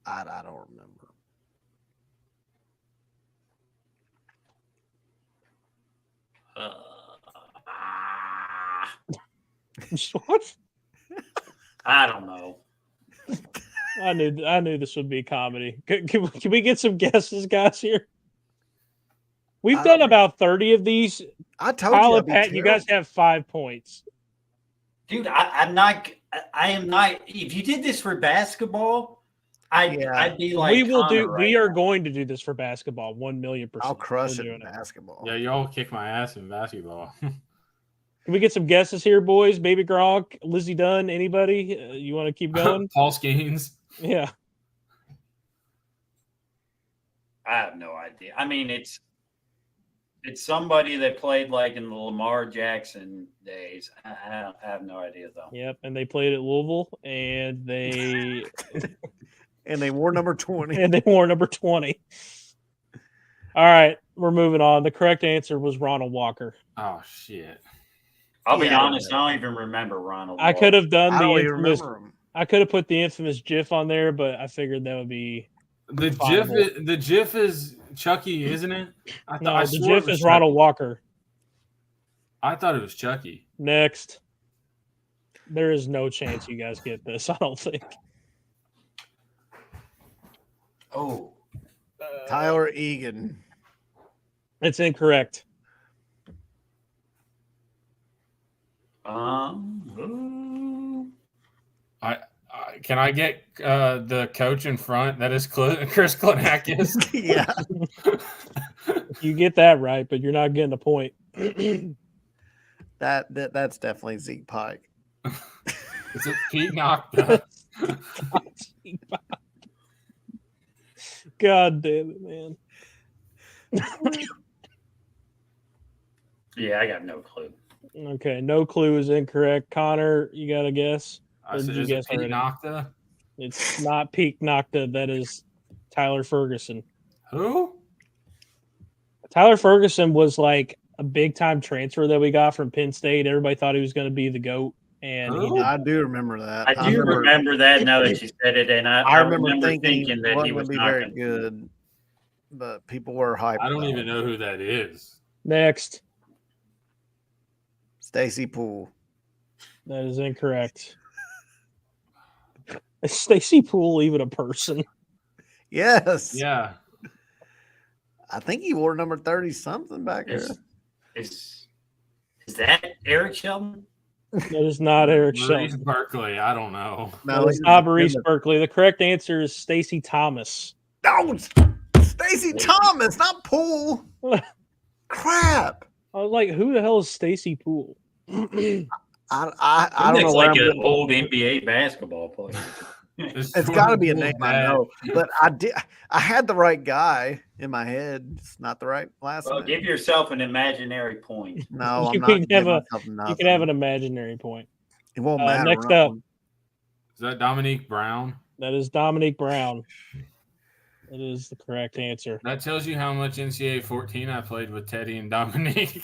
I don't remember. What? I don't know. I knew this would be comedy. Can we get some guesses, guys? Here, we've done about 30 of these. I told Kyle you. and Pat, you guys have 5 points. Dude, I'm not. I am not. If you did this for basketball, I'd be like. we will Connor do. right We are now. going to do this for basketball. 1,000,000%. I'll crush We're it doing in basketball. Yeah, y'all kick my ass in basketball. Can we get some guesses here, boys? Baby Gronk, Lizzie Dunn, anybody? You want to keep going? Paul Skeens. Yeah. I have no idea. I mean, it's somebody that played like in the Lamar Jackson days. I have no idea though. Yep. And they played at Louisville, and they And they wore number 20. and they wore number 20. All right, we're moving on. The correct answer was Ronald Walker. Oh shit. I'll be Yeah. honest, I don't even remember Ronald. I could have done I the don't even infamous. remember him. I could have put the infamous GIF on there, but I figured that would be The GIF is Chucky, isn't it? I no. I The swore it GIF was is Ronald Chucky. Walker. I thought it was Chucky. Next, there is no chance you guys get this. I don't think. Oh, Tyler Egan. It's incorrect. Can I get the coach in front? That is Chris Klinakis. Yeah. You get that right, but you're not getting a point. That's definitely Zeke Pike. Is it Pete Nocta? God damn it, man. yeah, I got no clue. Okay, no clue is incorrect. Connor, you got a guess? I Or said, did you is it guess Pete already? Nocta? It's not Peak Nocta. That is Tyler Ferguson. Who? Tyler Ferguson was like a big time transfer that we got from Penn State. Everybody thought he was going to be the GOAT, and he Who? did. I do remember that. I do remember that now that you said it, and I remember thinking that he wasn't was gonna be not very gonna- good, but people were hyped. I don't about even it. know who that is. Next, Stacy Poole. that is incorrect. Is Stacy Poole even a person? Yes. Yeah. I think he wore number 30 something back there. Is that Eric Sheldon? That is not Eric Maurice Shelton. Berkeley. I don't know. No, That is not Maurice Berkeley. The correct answer is Stacy Thomas. No, Stacy Thomas, not Poole. Crap. I was like, who the hell is Stacy Poole? I don't He know looks where like I'm an getting- old NBA basketball player. It's got to be a name I know, but I had the right guy in my head. It's not the right last Well, name. give yourself an imaginary point. No, You I'm not. can giving have a- myself You nothing. can have an imaginary point. It won't matter. next We're not up. going- Is that Dominique Brown? That is Dominique Brown. That is the correct answer. That tells you how much NCAA 14 I played with Teddy and Dominique.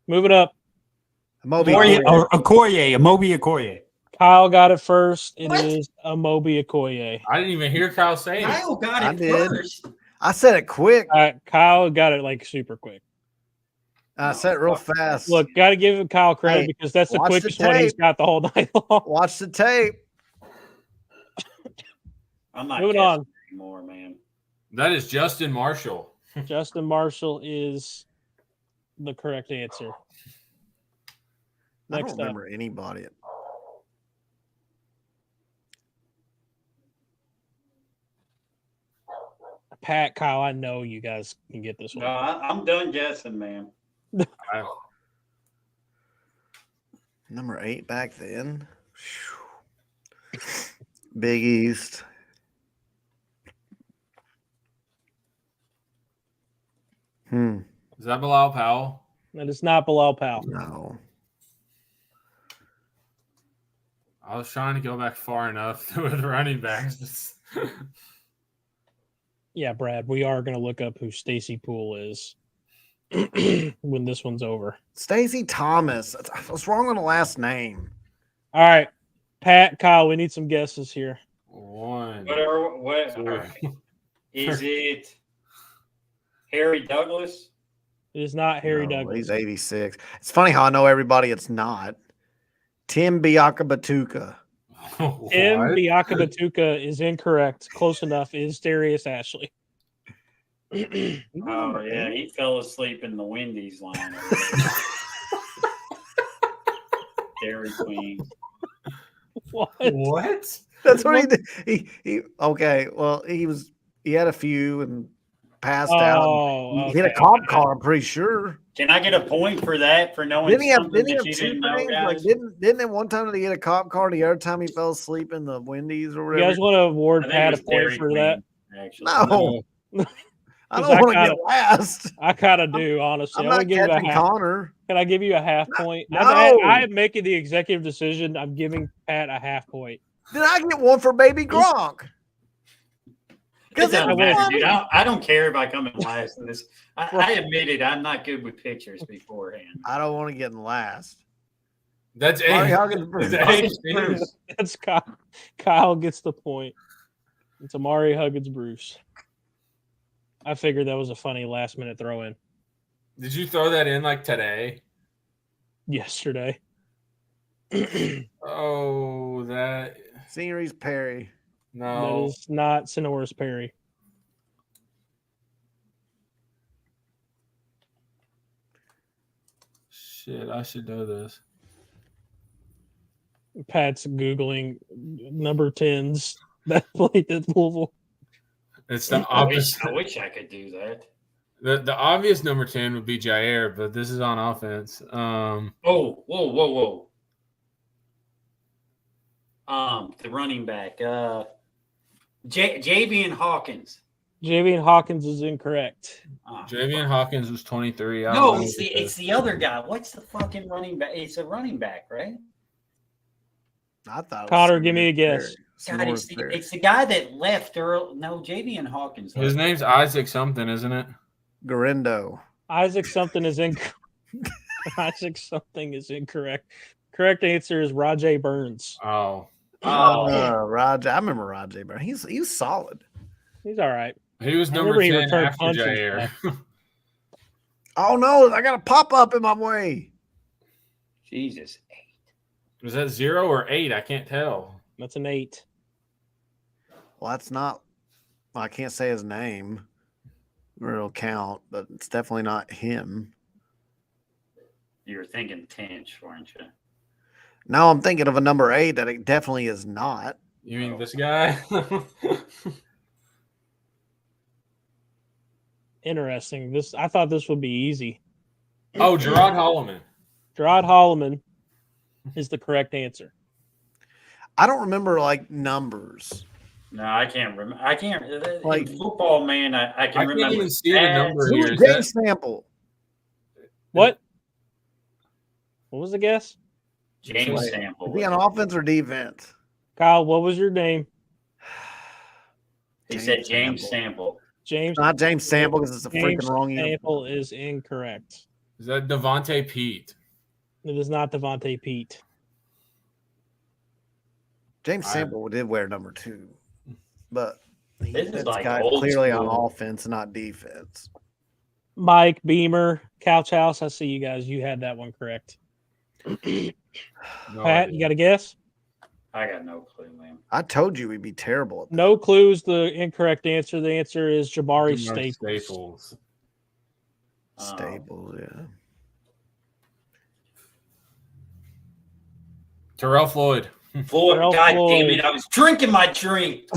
Moving up. Moby Okoye, Okoye. Okoye, Amobi Okoye. Kyle got it first. It What? is Amobi Okoye. I didn't even hear Kyle say it. Kyle got I it did. first. I said it quick. Kyle got it like super quick. I said it real fast. Look, got to give Kyle credit Hey, because that's the watch the quickest one he's tape. got the whole night long. Watch the tape. I'm not Moving guessing on. anymore, man. That is Justin Marshall. Justin Marshall is the correct answer. I Next don't up. remember anybody. Pat, Kyle, I know you guys can get this No, one. I'm done guessing, man. Number 8 back then. Whew. Big East. Is that Bilal Powell? That is not Bilal Powell. No. I was trying to go back far enough with running backs. Yeah, Brad, we are going to look up who Stacy Poole is when this one's over. Stacy Thomas. What's wrong with the last name? All right, Pat, Kyle, we need some guesses here. One. What all two. right. Is it Harry Douglas? It is not Harry No, Douglas. He's 86. It's funny how I know everybody it's not. Tim Biakabatuka. Tim What? Biakabatuka is incorrect. Close enough. It is Darius Ashley. Oh yeah, he fell asleep in the Wendy's line. Dairy Queen. What? What? That's what he did. He okay. Well, he had a few and passed out. Oh, He hit a okay. cop car, I'm pretty sure. Can I get a point for that for knowing Didn't he have, something didn't he that have you two didn't know, things? Like guys? didn't it one time that he hit a cop car, the other time he fell asleep in the Wendy's or You whatever? guys want to award I think Pat it a was point Dairy for Queen, that? actually. No. I 'Cause don't I want to kinda- get last. I kind of do, honestly. I'm I not would give you a catching half. Connor. Can I give you a half point? No. I'm making the executive decision. I'm giving Pat a half point. Did I get one for baby Gronk? It doesn't matter, funny. dude. I don't care if I come in last in this. I admitted I'm not good with pictures beforehand. I don't want to get in last. That's Amari eight. Huggins-Bruce. That's eight. That's Kyle. Kyle gets the point. It's Amari Huggins-Bruce. I figured that was a funny last-minute throw-in Did you throw that in like today? yesterday. Oh, that Series Perry. That no. is not Sonoris Perry. Shit, I should know this. Pat's Googling number 10s that played at Louisville. It's the I opposite. wish I could do that. The obvious number 10 would be Jair, but this is on offense. Oh, whoa. The running back. Javian Hawkins. Javian Hawkins is incorrect. Oh, Javian Hawkins was 23. I don't No, know it's what it the is. other guy. What's the fucking running back? It's a running back, right? I thought. It was Connor, give me a Series guess. Perry. God, Series Perry. it's the guy that left early. No, Javian Hawkins. His left. name's Isaac something, isn't it? Garindo. Isaac something is incorrect. Isaac something is incorrect. Correct answer is Rajay Burns. Oh. Rajay. I remember Rajay, but he's solid. He's all right. He was I number remember he 10 returned after punches, Jair. Oh no, I got a pop up in my way. Jesus. Was that 0 or 8? I can't tell. That's an 8. Well, that's not. Well, I can't say his name, or it'll count, but it's definitely not him. You were thinking Tinch, weren't you? Now I'm thinking of a number 8 that it definitely is not. You mean this guy? Interesting. I thought this would be easy. Oh, Gerard Holloman. Gerard Holloman is the correct answer. I don't remember like numbers. No, I can't remember. I can't. Like- In football, man, I can I remember. can't even see the stats. number Who here. was Is James Sample? What? What was the guess? James Like, Sample. Is he on offense or defense? Kyle, what was your name? He said James Sample. James. Not James Sample because it's a James freaking wrong uniform. Sample is incorrect. Is that Devontae Pete? It is not Devontae Pete. James Sample did wear number 2, but This is this like guy old clearly on school. offense, not defense. Mike, Beamer, Couch House. I see you guys. You had that one correct. No Pat, idea. you got a guess? I got no clue, man. I told you we'd be terrible at that. No clues. The incorrect answer. The answer is Jabari Jabari Staples. Staples, yeah. Terrell Floyd. Floyd, Terrell God damn Floyd. it! I was drinking my drink.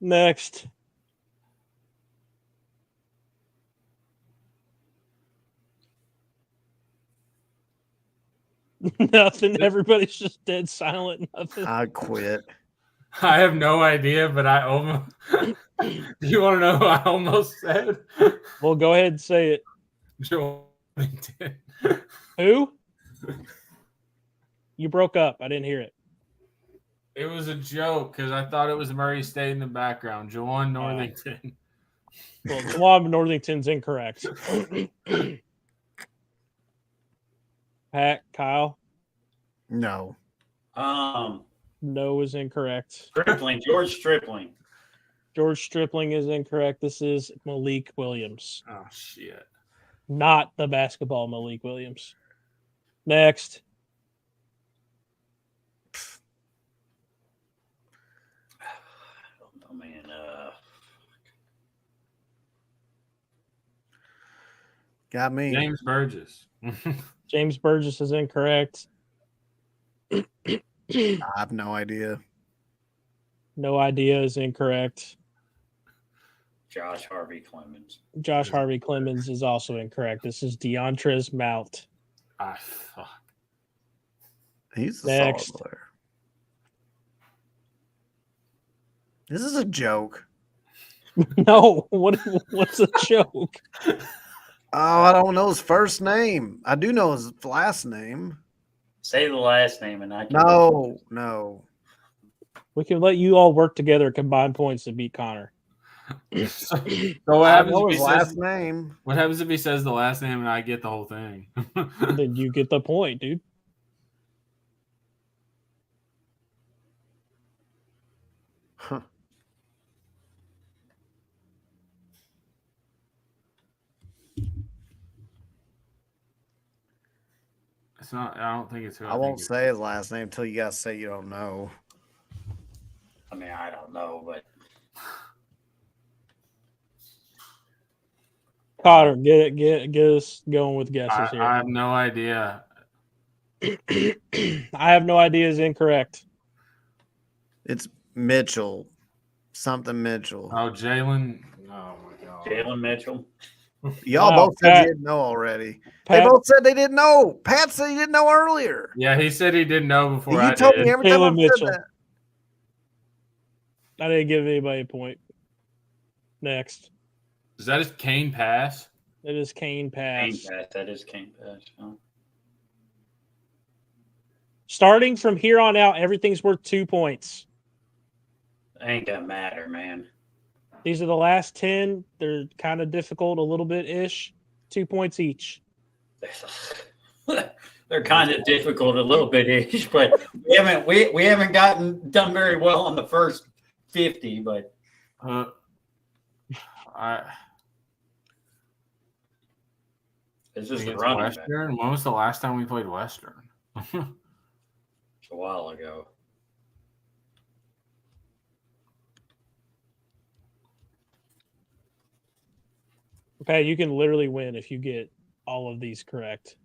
Next. Nothing. Everybody's just dead silent. Nothing. I quit. I have no idea, but I almost. Do you want to know who I almost said? Well, go ahead and say it. Joel Worthington. Who? You broke up. I didn't hear it. It was a joke because I thought it was Murray State in the background. Jawan Northington. Well, Jawan Northington's incorrect. Pat, Kyle, No. no is incorrect. Stripling, George Stripling. George Stripling is incorrect. This is Malik Williams, Oh shit! not the basketball Malik Williams. Next. Oh man, Got me. James Burgess. James Burgess is incorrect. I have no idea. No idea is incorrect. Josh Harvey Clemens. Josh Harvey Clemens is also incorrect. This is DeAndres Mount. Ah, fuck. He's a Next. solid player. This is a joke. No, what's a joke? Oh, I don't know his first name. I do know his last name. Say the last name, and I can. No. We can let you all work together and combine points to beat Connor. So what I happens, know if his he last says, name. what happens if he says the last name and I get the whole thing? Then you get the point, dude. Huh. It's not. I don't think it's who I won't think it say his last name until you guys say you don't know. I mean, I don't know, but Connor, get us going with guesses is. here. I have no idea. I have no idea is incorrect. It's Mitchell. Something Mitchell. Oh, Jalen. Oh my god. Jalen Mitchell. Y'all Wow, both said Pat. you didn't know already. Pat, They both said they didn't know. Pat said he didn't know earlier. Yeah, he said he didn't know before You I told did. me every time Jalen I've Mitchell. said that. I didn't give anybody a point. Next. Is that his Kane pass? It is Kane Pass. Kane Pass. That is Kane Pass. Huh? Starting from here on out, everything's worth 2 points. Ain't gonna matter, man. These are the last 10. They're kind of difficult a little bit ish. 2 points each. They're kind of difficult a little bit ish, but we haven't done very well on the first 50. But it's just Against a running back. Western. When was the last time we played Western? It's a while ago. Okay, you can literally win if you get all of these correct.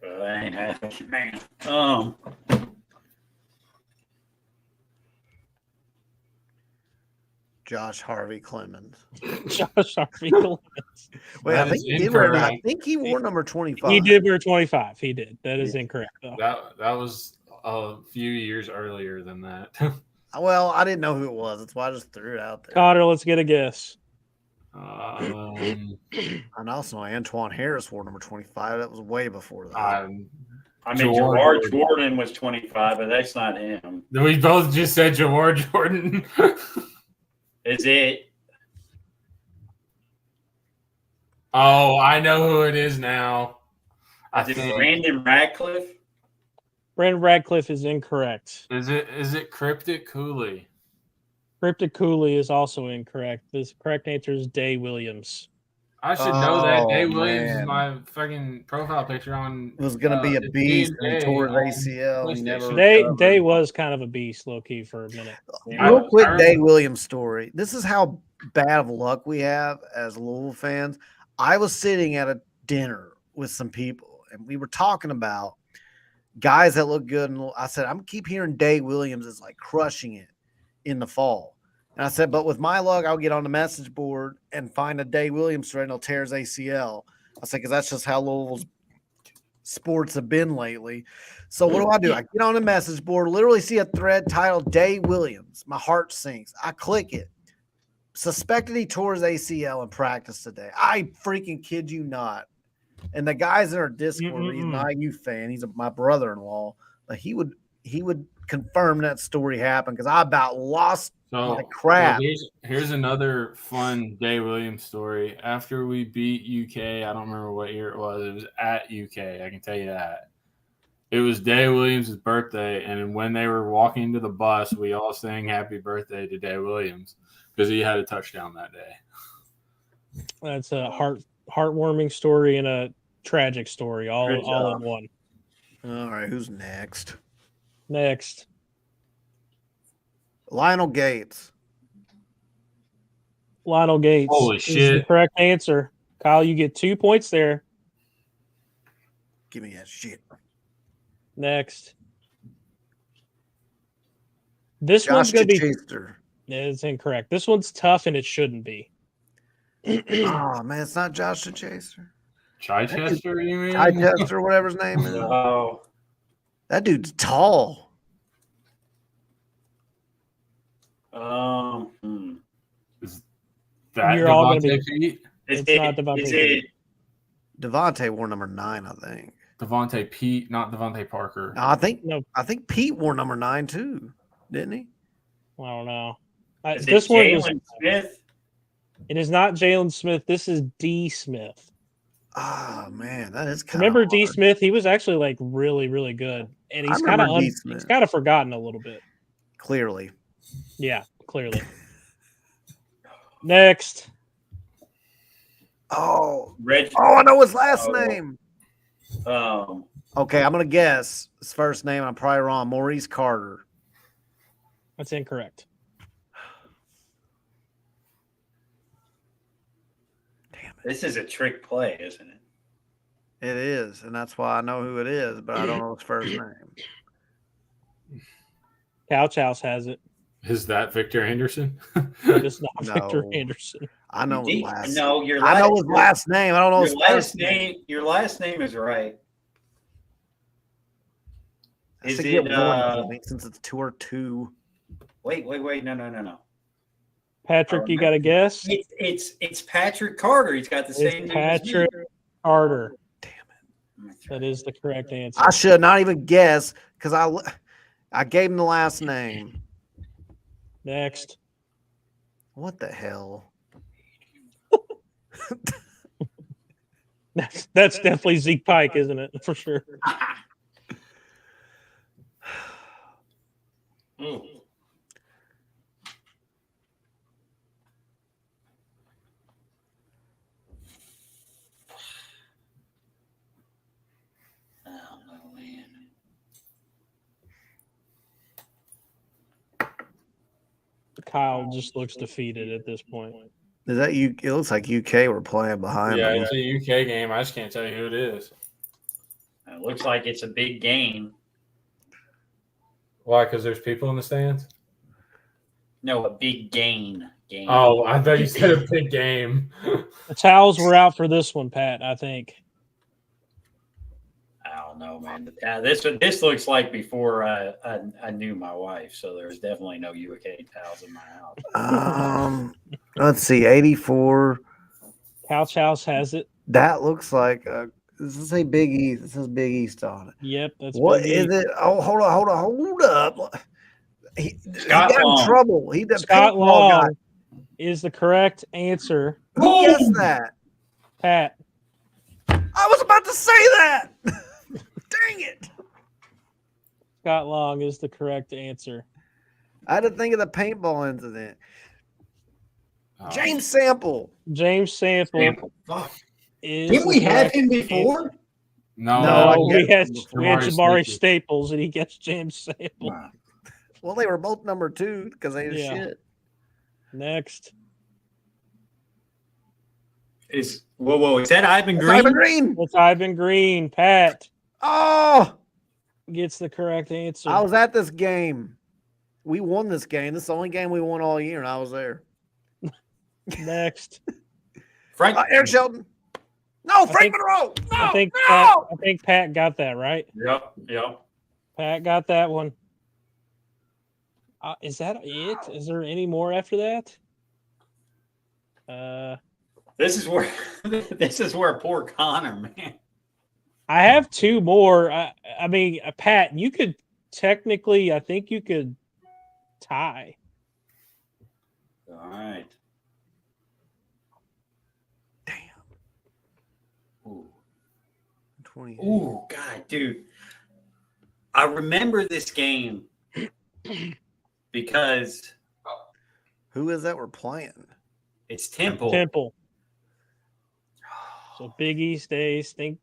That ain't happening, man. Josh Harvey Clemens. Josh Harvey Clemens. Wait, That I think is he did wear. I incorrect. think he wore number 25. He did wear 25. He did. That is incorrect, though. That was a few years earlier than that. Well, I didn't know who it was. That's why I just threw it out there. Connor, let's get a guess. um, And also, Antoine Harris wore number 25. That was way before that. I mean, George Gerard Jordan was 25, but that's not him. we both just said Gerard Jordan. Is it? Oh, I know who it is now. Is it Brandon Radcliffe? Brandon Radcliffe is incorrect. Is it Cryptic Cooley? Cryptic Cooley is also incorrect. The correct answer is Day Williams. I should know that. Day Oh, Williams is man. my fucking profile picture on. It was going to be a beast and he tore his ACL. He never recovered. Day was kind of a beast, low key, for a minute. Real quick, Day Williams story. This is how bad of luck we have as Louisville fans. I was sitting at a dinner with some people, and we were talking about guys that look good. And I said, I'm keep hearing Day Williams is like crushing it in the fall. And I said, but with my luck, I'll get on the message board and find a Day Williams thread and he'll tear his ACL. I said, because that's just how Louisville's sports have been lately. So what do? I get on the message board, literally see a thread titled Day Williams. My heart sinks. I click it. Suspected he tore his ACL in practice today. I freaking kid you not. And the guys in our Discord, he's an IU fan. He's my brother-in-law. But he would confirm that story happened because I about lost my crap. Here's another fun Day Williams story. After we beat UK, I don't remember what year it was at UK. I can tell you that. It was Day Williams' birthday, and when they were walking to the bus, we all sang happy birthday to Day Williams because he had a touchdown that day. That's a heartwarming story and a tragic story all in one. All right, who's next? Next. Lionel Gates. Lionel Gates. Holy is shit. the correct answer. Kyle, you get 2 points there. Give me that shit. Next. This Josh one's going to be. Chaser. It's incorrect. This one's tough and it shouldn't be. Oh, man, it's not Josh the Chaser. Chichester, you mean? Chichester, whatever his name is. Oh, That dude's tall. Is that You're all gonna Devontae be- Pete? It's not Devontae Is it? Devontae wore number 9, I think. Devontae Pete, not Devontae Parker. I think No. Pete wore number 9 too, didn't he? I don't know. Is This it one is. Jalen Smith? It is not Jalen Smith. This is D. Smith. Oh man, that is kind Remember of D. Smith? He was actually like really, really good, and I he's kind of remember D. Smith. he's kind of forgotten a little bit. Clearly. Yeah, clearly. Next, Oh, Reg. I know his last Oh. name. Um, Okay, I'm gonna guess his first name. I'm probably wrong. Maurice Carter. that's incorrect. this is a trick play, isn't it? It is, and that's why I know who it is, but I don't know his first name. Couch House has it. Is that Victor Anderson? It's not No. Victor Anderson. I know his last. No, your I know last, his last name. I don't know his your first last name. name. Your last name is right. I Is should it? get one point since it's 2 or 2. Wait. No. Patrick, you got a guess? It's Patrick Carter. He's got the same It's name as me. Patrick Carter. Damn it! That is the correct answer. I should not even guess because I gave him the last name. Next. What the hell? That's definitely Zeke Pike, isn't it? For sure. Mm. I don't know, man. Kyle just looks defeated at this point. Is that you? It looks like UK were playing behind Yeah, them. it's a UK game. I just can't tell you who it is. It looks like it's a big game. Why? Because there's people in the stands? No, a big game. Oh, I thought you said a big game. The towels were out for this one, Pat, I think. I don't know, man. This looks like before I knew my wife, so there's definitely no UK towels in my house. Let's see, 84. Couch House has it. That looks like does it say Big East? It says Big East on it. Yep, that's What Big is East. it? Oh, hold up. He Scott got Long. in trouble. He the Scott paintball guy. Long is the correct answer. Who guessed that? Pat. I was about to say that. Dang it. Scott Long is the correct answer. I had to think of the paintball incident. Oh. James Sample. James Sample Fuck. is. Didn't we the have correct him before? answer. No, No, I No, we had guessed Jamari Staples. Staples, and he gets James Sample. Wow. Well, they were both number 2 because they ain't Yeah. shit. Next. Whoa! Is that Ivan That's Green? Ivan Green. It's Ivan Green. Pat Oh, gets the correct answer. I was at this game. We won this game. This is the only game we won all year, and I was there. Next. Frank. Eric Shelton. No, Frank think- Monroe. No, I think no. Pat got that right. Yep. Pat got that one. Is that it? Is there any more after that? This is where poor Connor, man. I have two more. I mean, Pat, you could technically, I think you could tie. All right. Damn. Ooh. 20. Ooh, God, dude. I remember this game because Who is that we're playing? it's Temple. Temple. So Big East days, think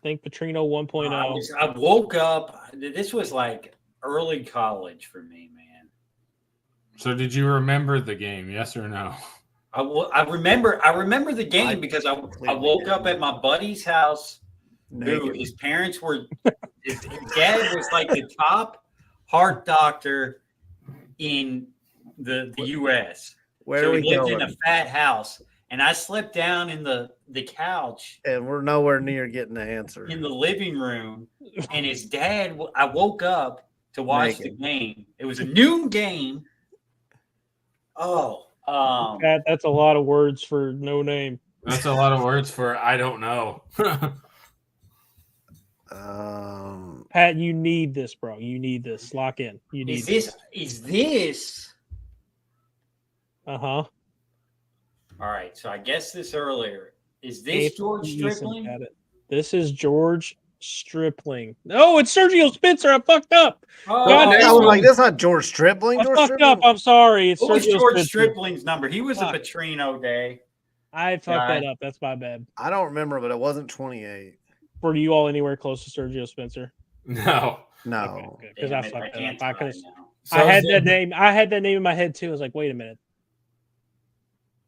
Petrino 1.0. I woke up. This was like early college for me, man. So did you remember the game? Yes or no? I remember the game because I woke up at my buddy's house. Who Naked. his parents were? His dad was like the top heart doctor in the U.S. Where so are he we lived going? in a fat house, and I slept down in the couch And we're nowhere near getting the answer. in the living room. And his dad, I woke up to watch the Naked. game. It was a noon game. Oh, Pat, that's a lot of words for no name. That's a lot of words for I don't know. Pat, you need this, bro. You need this. Lock in. You need is this? Uh-huh. All right, so I guessed this earlier. Is this George Stripling? This is George Stripling. No, it's Sergio Spencer. I fucked up. Oh, God, I was like, that's not George Stripling. I George fucked up. I'm sorry. It's what was Sergio George Spencer. Stripling's number? He was Fuck. a Petrino day. I fucked that up. That's my bad. I don't remember, but it wasn't 28. Were you all anywhere close to Sergio Spencer? No. No. Because Damn I it, fucked that can't up. tie now. So I had is that it- name. I had that name in my head too. I was like, wait a minute.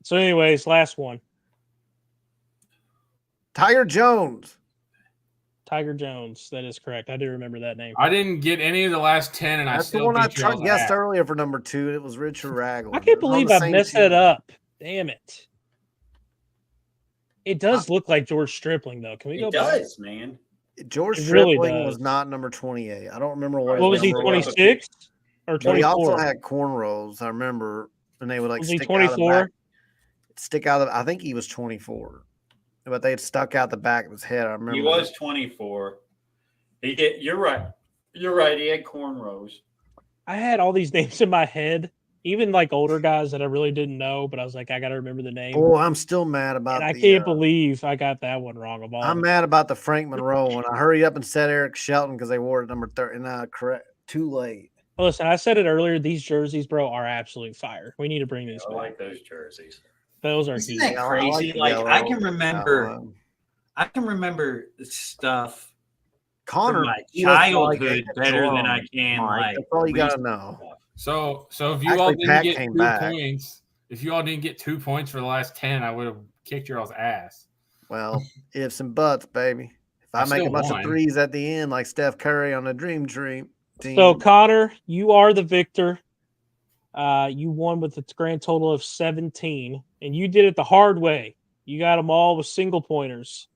So, anyways, last one. Tiger Jones. Tiger Jones. That is correct. I do remember that name. I didn't get any of the last 10, and I That's the still one I beat y'all's guessed ass. earlier for number 2. It was Richard Ragland. I can't believe I messed that up. Damn it. It does look like George Stripling, though. Can we go It back? does, man. George It really Stripling does. was not number 28. I don't remember what. What was he, Number 26 or But he also 24? had cornrows. I remember, and they would like Was he stick out of the 24? back. Stick out of. I think he was 24, but they had stuck out the back of his head. I remember. He was 24. He did. You're right. You're right. He had cornrows. I had all these names in my head, even like older guys that I really didn't know, but I was like, I got to remember the name. Oh, I'm still mad about. And I the, can't believe I got that one wrong of all. I'm mad about the Frank Monroe one. I hurried up and said Eric Shelton because they wore it number 30. And I correct. Too late. Listen, I said it earlier. These jerseys, bro, are absolute fire. We need to bring these I back. like those jerseys. Those are Isn't huge. that Yeah, I crazy? the Like yellow, I can remember. that one. I can remember stuff Connor from my he looks like childhood a better than drum, I can Mike. like. That's all you gotta recent know. stuff. So if you all Actually, didn't Pat get came 2 back. points, If you all didn't get 2 points for the last 10, I would have kicked your all's ass. Well, ifs and buts, baby. If I I make a still bunch won. of threes at the end, like Steph Curry on the Dream Team. So Connor, you are the victor. You won with a grand total of 17, and you did it the hard way. You got them all with single pointers.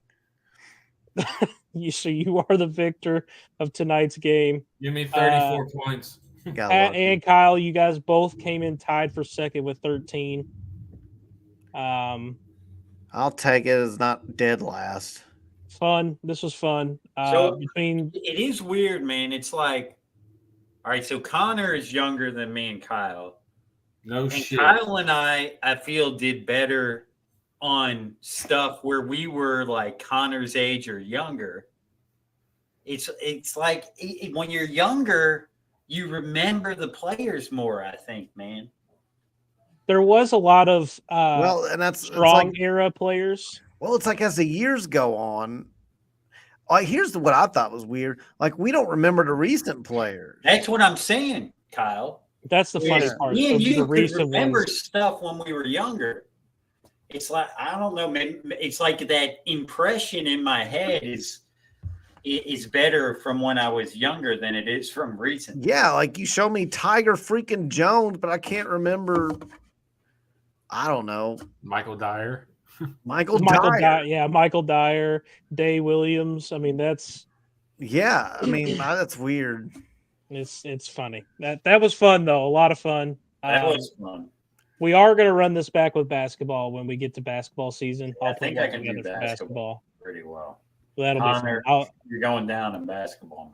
So you are the victor of tonight's game. Give me 34 points. Got Pat lucky. and Kyle, you guys both came in tied for second with 13. I'll take it as not dead last. Fun. This was fun. So Between it is weird, man. It's like, all right, so Connor is younger than me and Kyle. No And shit. Kyle and I feel, did better on stuff where we were like Connor's age or younger. It's like when you're younger, you remember the players more, I think, man. there was a lot of Well, and that's it's strong like, era players. well, it's like as the years go on. Here's what I thought was weird. Like we don't remember the recent players. That's what I'm saying, Kyle. That's the funny Is part. me and The you could recent remember ones. stuff when we were younger. It's like, I don't know, man. It's like that impression in my head is better from when I was younger than it is from recent. Yeah, like you show me Tiger freaking Jones, but I can't remember. I don't know. Michael Dyer. Michael Michael Dyer. Dyer, Michael Dyer, Day Williams. I mean, that's Yeah, I mean that's weird. it's funny. That was fun though. A lot of fun. That was fun. We are going to run this back with basketball when we get to basketball season. I I'll think put I one can do together for basketball pretty well. That'll be Connor, fun. you're going down in basketball,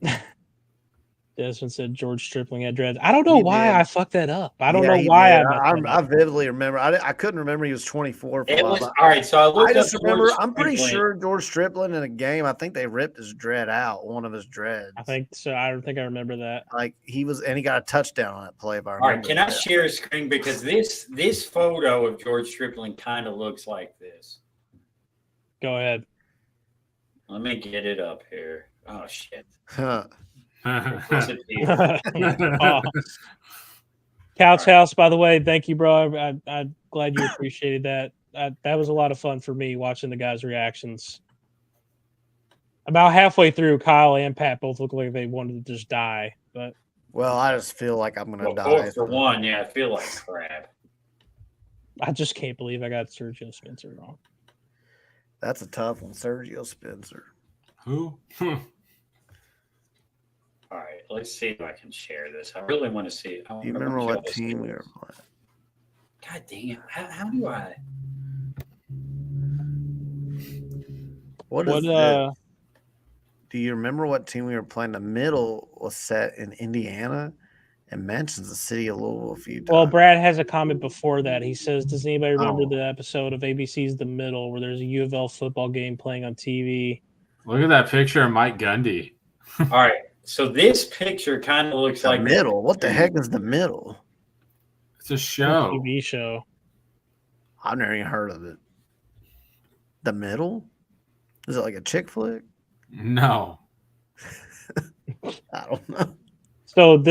man. Desmond said George Stripling had dreads. I don't know He why did. I fucked that up. I don't Yeah, know he why did. I messed that I up. vividly remember. I couldn't remember he was 24 for a It while. was but all right. So I looked I just up remember. George I'm pretty Stripling. sure George Stripling in a game. I think they ripped his dread out. One of his dreads. I think so. I don't think I remember that. Like he was, and he got a touchdown on that play. If I All right, remember. can I that. share a screen because this photo of George Stripling kind of looks like this. Go ahead. Let me get it up here. Oh shit! Huh. Disappeared. Oh. Couch House, by the way, thank you, bro. I'm glad you appreciated that. That was a lot of fun for me watching the guys' reactions. About halfway through, Kyle and Pat both looked like they wanted to just die. But Well, I just feel like I'm gonna Well, die. for one, yeah, I feel like crap. I just can't believe I got Sergio Spencer wrong. That's a tough one, Sergio Spencer. Who? All right, let's see if I can share this. I really want to see it. Do you remember what team we were playing? God damn! How do I? What is this? Do you remember what team we were playing? The middle was set in Indiana and mentions the city of Louisville a few times. Well, Brad has a comment before that. He says, "Does anybody remember Oh. the episode of ABC's The Middle where there's a U of L football game playing on TV?" Look at that picture of Mike Gundy. All right, so this picture kind of looks The like middle. What the heck is the middle? It's a show. TV show. I've never even heard of it. The middle? Is it like a chick flick? No. I don't know. So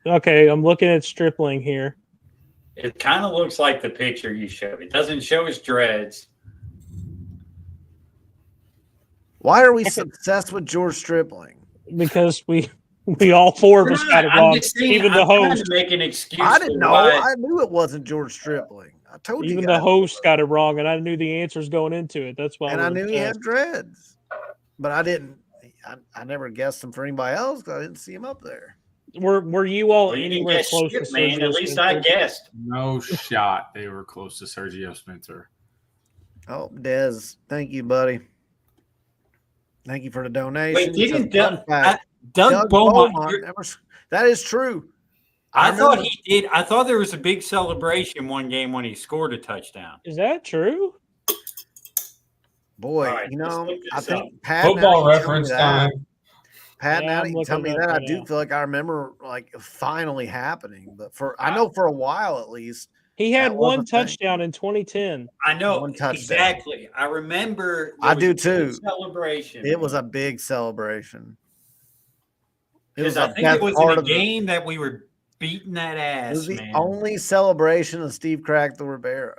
okay, I'm looking at Stripling here. It kind of looks like the picture you showed. It doesn't show his dreads. Why are we obsessed with George Stripling? Because we all four of us got it I'm wrong. just saying, Even the I'm trying host, to make an excuse. I didn't for know. why- I knew it wasn't George Stripling. I told you. even guys. the host got it wrong, and I knew the answers going into it. That's why. And we're I knew he obsessed. had dreads. But I didn't. I never guessed him for anybody else because I didn't see him up there. Were you all Well, you didn't anywhere guess close shit, to man. Sergio At least I Spencer? guessed. No shot they were close to Sergio Spencer. Oh, Dez, thank you, buddy. Thank you for the donation. Wait, didn't Fun fact, Doug Beaumont? that is true. I remember- thought he did. I thought there was a big celebration one game when he scored a touchdown. Is that true? Boy, All right, let's look I this think up. Pat. Football now that you tell me reference that- time. Pat, Yeah, now I'm that you tell me looking that, up I right do now. feel like I remember like finally happening. But I know for a while at least. He had That was one a thing. touchdown in 2010. I know One touchdown. exactly. I remember. I there do was a big too. Celebration. It was a big celebration. It was Because I the think best it was part in a of the game that we were beating that It was ass, the man. only celebration of Steve cracked the Rivera.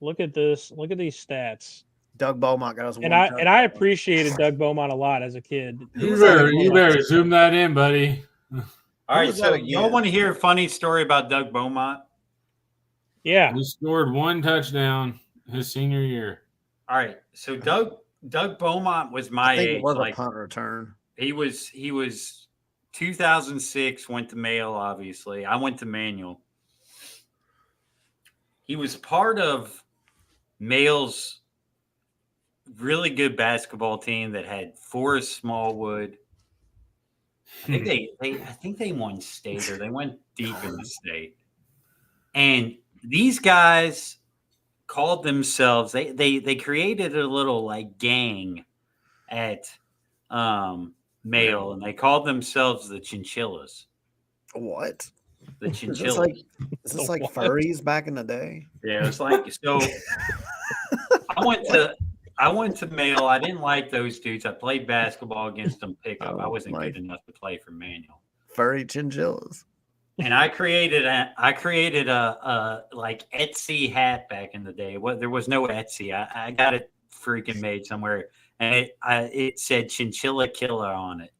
Look at this. Look at these stats. Doug Beaumont got us one. And I touchdown. appreciated Doug Beaumont a lot as a kid. You was that better, again? you better zoom that in, buddy. All right, was so that y'all again? want to hear a funny story about Doug Beaumont? Yeah. He scored one touchdown his senior year. All right, so Doug Beaumont was my I think age. it was like a punt return. he was 2006, went to Male, obviously. I went to Manual. He was part of Male's really good basketball team that had Forrest Smallwood. I think they won state, or they went deep in the state. And these guys called themselves, they created a little like gang at Male, and they called themselves the Chinchillas. What? The Is Chinchillas. this like What? furries back in the day? Yeah, it's like so. I went to Male. I didn't like those dudes. I played basketball against them pickup. I wasn't good enough to play for Manual. Furry chinchillas. And I created a like Etsy hat back in the day. There was no Etsy. I got it freaking made somewhere, and it said Chinchilla Killer on it,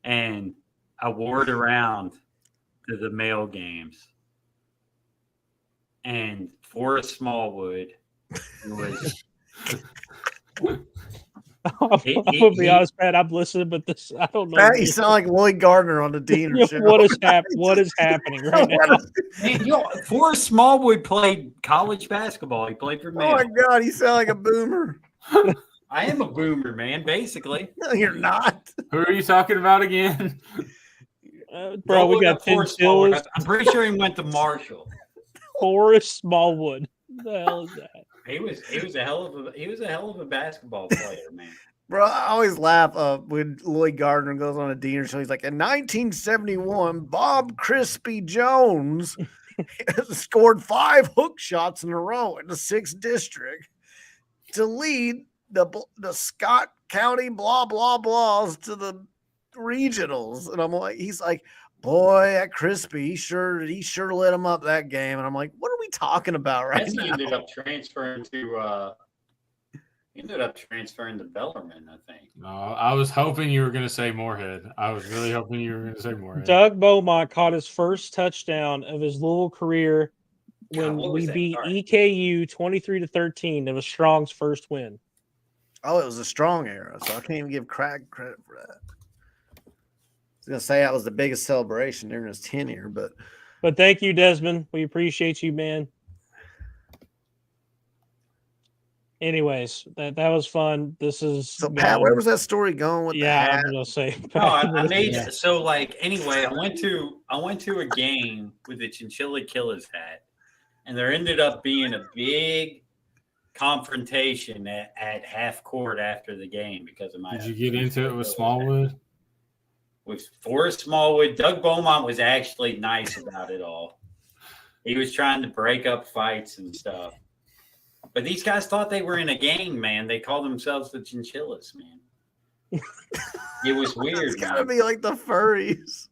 and I wore it around to the Male games. And Forrest Smallwood was. I'm gonna be honest, Pat. I'm listening, but this I don't know. Pat, you sound like Lloyd Gardner on the Dean show. What is happening right now? Man, Forrest Smallwood played college basketball. He played for Oh my Male. God, you sound like a boomer. I am a boomer, man. Basically, No, you're not. Who are you talking about again? Bro, Go we look got up Forrest Smallwood. Chinchillas. I'm pretty sure he went to Marshall. Forrest Smallwood. What the hell is that? He was a hell of a basketball player, man. Bro, I always laugh when Lloyd Gardner goes on a Dean show. He's like, in 1971, Bob Crispy Jones scored 5 hook shots in a row in the 6th district to lead the Scott County blah blah blahs to the regionals. And I'm like, he's like, boy, that Crispy, he sure lit him up that game. And I'm like, what are we talking about right He now? ended up transferring to Bellarmine, I think. No, I was hoping you were going to say Moorhead. I was really hoping you were going to say Moorhead. Doug Beaumont caught his first touchdown of his Louisville career when what was we that? beat All right. EKU 23-13. It was Strong's first win. Oh, it was a strong era, so I can't even give Craig credit for that. I was gonna say that was the biggest celebration during his tenure, but Thank you, Desmond. We appreciate you, man. Anyways, that was fun. This is so Pat, where was that story going with yeah, the I hat? was gonna say. No, I made so like anyway. I went to a game with the Chinchilla Killers hat, and there ended up being a big confrontation at half court after the game because of my. Did you get into it with Smallwood? With Forrest Smallwood, Doug Beaumont was actually nice about it all. He was trying to break up fights and stuff. But these guys thought they were in a gang, man. They called themselves the Chinchillas, man. It was weird. It's gotta man. be like the furries.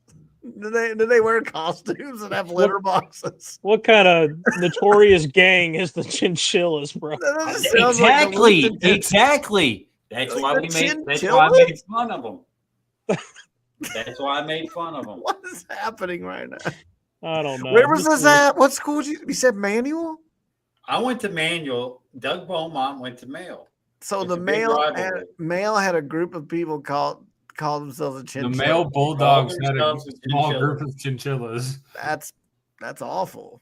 Did they wear costumes and have litter boxes? What kind of notorious gang is the Chinchillas, bro? That doesn't sound like the Exactly, Winston- exactly. That's Like why the we made. That's Chinchillas? why I made fun of them. That's why I made fun of them. What is happening right now? I don't know. Where was this at? What school did you said Manual? I went to Manual. Doug Beaumont went to Male. So It's the a big male had a group of people called themselves a The chinchilla. male Bulldogs had a themselves as small chinchillas. group of chinchillas. That's awful.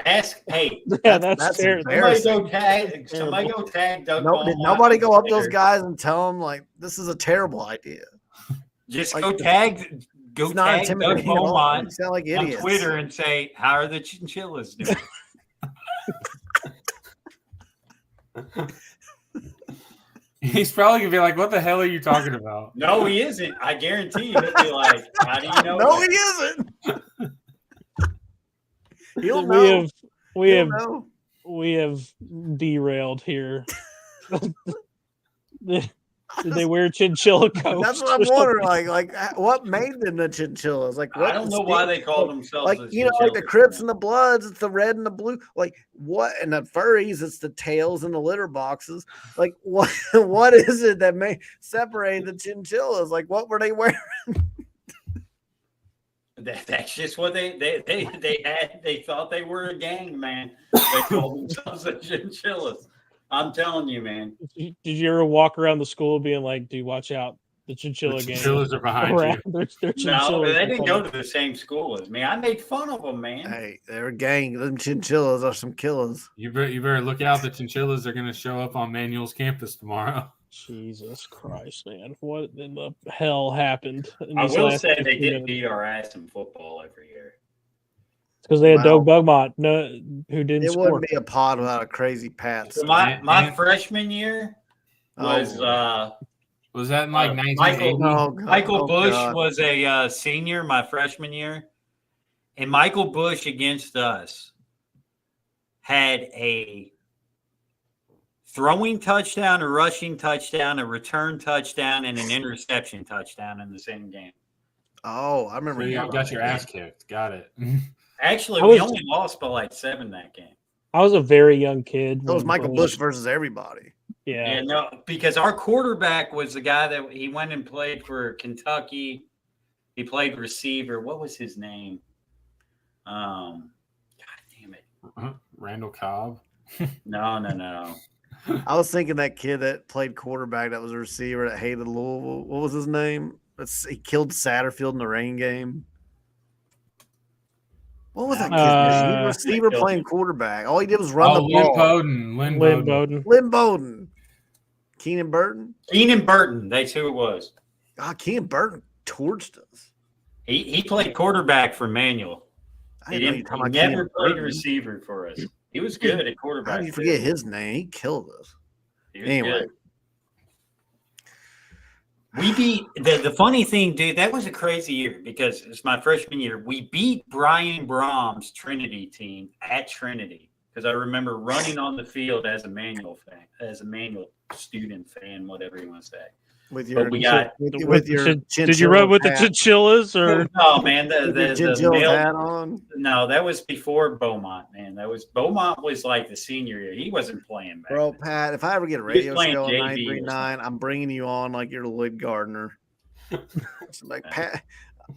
Ask, hey, Yeah, that's that's terrible. embarrassing. somebody go tag Doug No, Beaumont. did nobody go up on those Twitter. guys and tell them like this is a terrible idea? Just like, go it's tag not Doug intimidating at all. Beaumont You sound like on idiots. Twitter and say, "How are the chinchillas doing?" He's probably going to be like, what the hell are you talking about? No, he isn't. I guarantee you, he'll be like, "How do you know?" No, that?" he isn't. He'll We know. have we He'll have know. we have derailed here. Did they wear chinchilla coats? That's what I'm wondering. Like, what made them the chinchillas? Like, what I don't know why they call themselves like, the you know, like the chinchillas, Crips man. and the Bloods, it's the red and the blue. Like, what? And the furries, it's the tails and the litter boxes. Like, what? What is it that may separate the chinchillas? Like, what were they wearing? That's just what they had. They thought they were a gang, man. They called themselves the chinchillas. I'm telling you, man. Did you ever walk around the school being like, dude, watch out. The chinchilla The gang. chinchillas are behind you. They're No, chinchillas. they didn't go to the same school as me. I made fun of them, man. Hey, they're a gang. Them chinchillas are some killers. You better look out. The chinchillas are going to show up on Manuel's campus tomorrow. Jesus Christ, man. What in the hell happened? I will say they did beat our ass in football every year. Because they had Wow. Doug Bugmont, who didn't It score. wouldn't be a pod without a crazy Pat. So my freshman year was Was that in like Michael 1980? Michael Bush God. was a senior my freshman year, and Michael Bush against us had a throwing touchdown, a rushing touchdown, a return touchdown, and an interception touchdown in the same game. Oh, I remember. So you hearing got about your that. ass kicked. Got it. Actually, I we was- only lost by like 7 that game. I was a very young kid. That was when Michael Bush versus everybody. Yeah. Yeah, no, because our quarterback was the guy that he went and played for Kentucky. He played receiver. What was his name? God damn it. Randall Cobb. No. I was thinking that kid that played quarterback that was a receiver that hated Louisville. What was his name? He killed Satterfield in the rain game. What was that kid's name? He was a receiver playing quarterback. All he did was run the Lynn ball. Bowden. Lynn Lynn Bowden. Bowden. Lynn Bowden. Keenan Burton. Keenan Burton. That's who it was. God, Keenan Burton torched us. He played quarterback for Manuel. I He didn't know you didn't. were talking He about never Keenan played Burton. receiver for us. He was good at quarterback. How did you forget too. his name? He killed us. He was Anyway. good. We beat the funny thing, dude. That was a crazy year because it's my freshman year. We beat Brian Brom's Trinity team at Trinity because I remember running on the field as a Manual fan, as a Manual student fan, whatever you want to say. With your, But we got with your Did you run with the hat. chinchillas or? no man. With your The chinchilla male, hat on? no, that was before Beaumont, man. Beaumont was like the senior year. He wasn't playing back Bro, then. Pat, if I ever get a was radio playing show on JV or 939, I'm bringing you on like you're Lloyd Gardner. It's like Pat,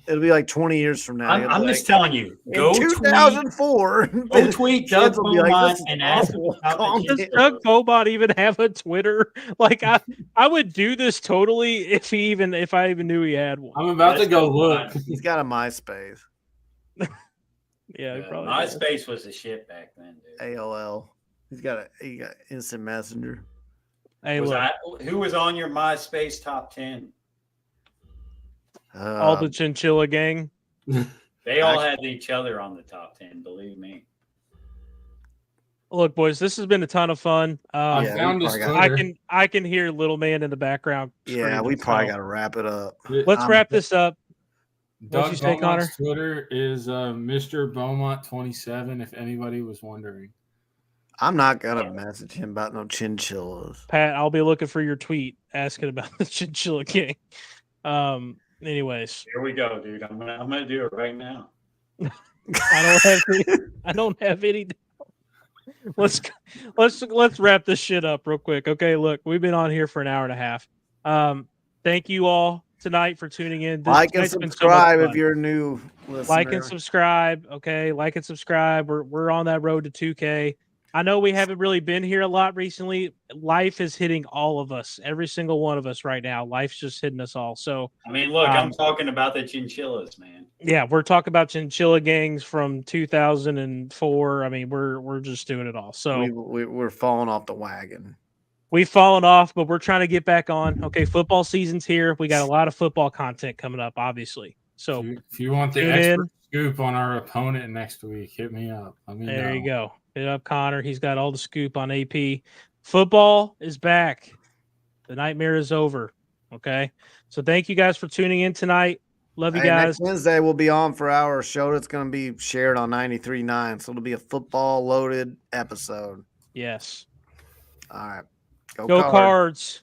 it'll be like 20 years from now. You'll I'm be just like, telling you. in Go tweet 2004. Go tweet Doug Kids will be like, Beaumont "This is and ask him awful. about Calm the Does down." Doug Beaumont even have a Twitter? Like I would do this totally if I even knew he had one. I'm about to go look. He's got a MySpace, Yeah, he probably does. MySpace was the shit back then, dude. AOL. He got instant messenger. Hey, look, Who was on your MySpace top 10? all the chinchilla gang. They all had each other on the top 10, believe me. Look, boys, this has been a ton of fun. I Yeah, found we his probably Twitter. I can hear little man in the background. Yeah, we screaming, probably so got to wrap it up. let's wrap this up. What'd Doug you say, Beaumont's Twitter is Mr. Beaumont 27. If anybody was wondering. I'm not gonna message him about no chinchillas. Pat, I'll be looking for your tweet asking about the chinchilla gang. Anyways, Here we go, dude. I'm gonna do it right now. I don't have any. Let's wrap this shit up real quick. Okay, look, we've been on here for an hour and a half. Thank you all tonight for tuning in. Like and tonight's been so much subscribe fun. if you're a new listener. Like and subscribe. Okay, like and subscribe. We're on that road to 2K. I know we haven't really been here a lot recently. Life is hitting all of us, every single one of us right now. Life's just hitting us all. So I mean, look, I'm talking about the chinchillas, man. yeah, we're talking about chinchilla gangs from 2004. I mean, we're just doing it all. So we're falling off the wagon. we've fallen off, but we're trying to get back on. Okay, football season's here. We got a lot of football content coming up, obviously. So If you want the tune expert in. scoop on our opponent next week, hit me up. Let me There know. you go. Hit up Connor. He's got all the scoop on AP. Football is back. The nightmare is over. Okay. So thank you guys for tuning in tonight. Love you guys. Next Wednesday we'll be on for our show that's going to be shared on 93.9. So it'll be a football loaded episode. Yes. All right. Go Cards.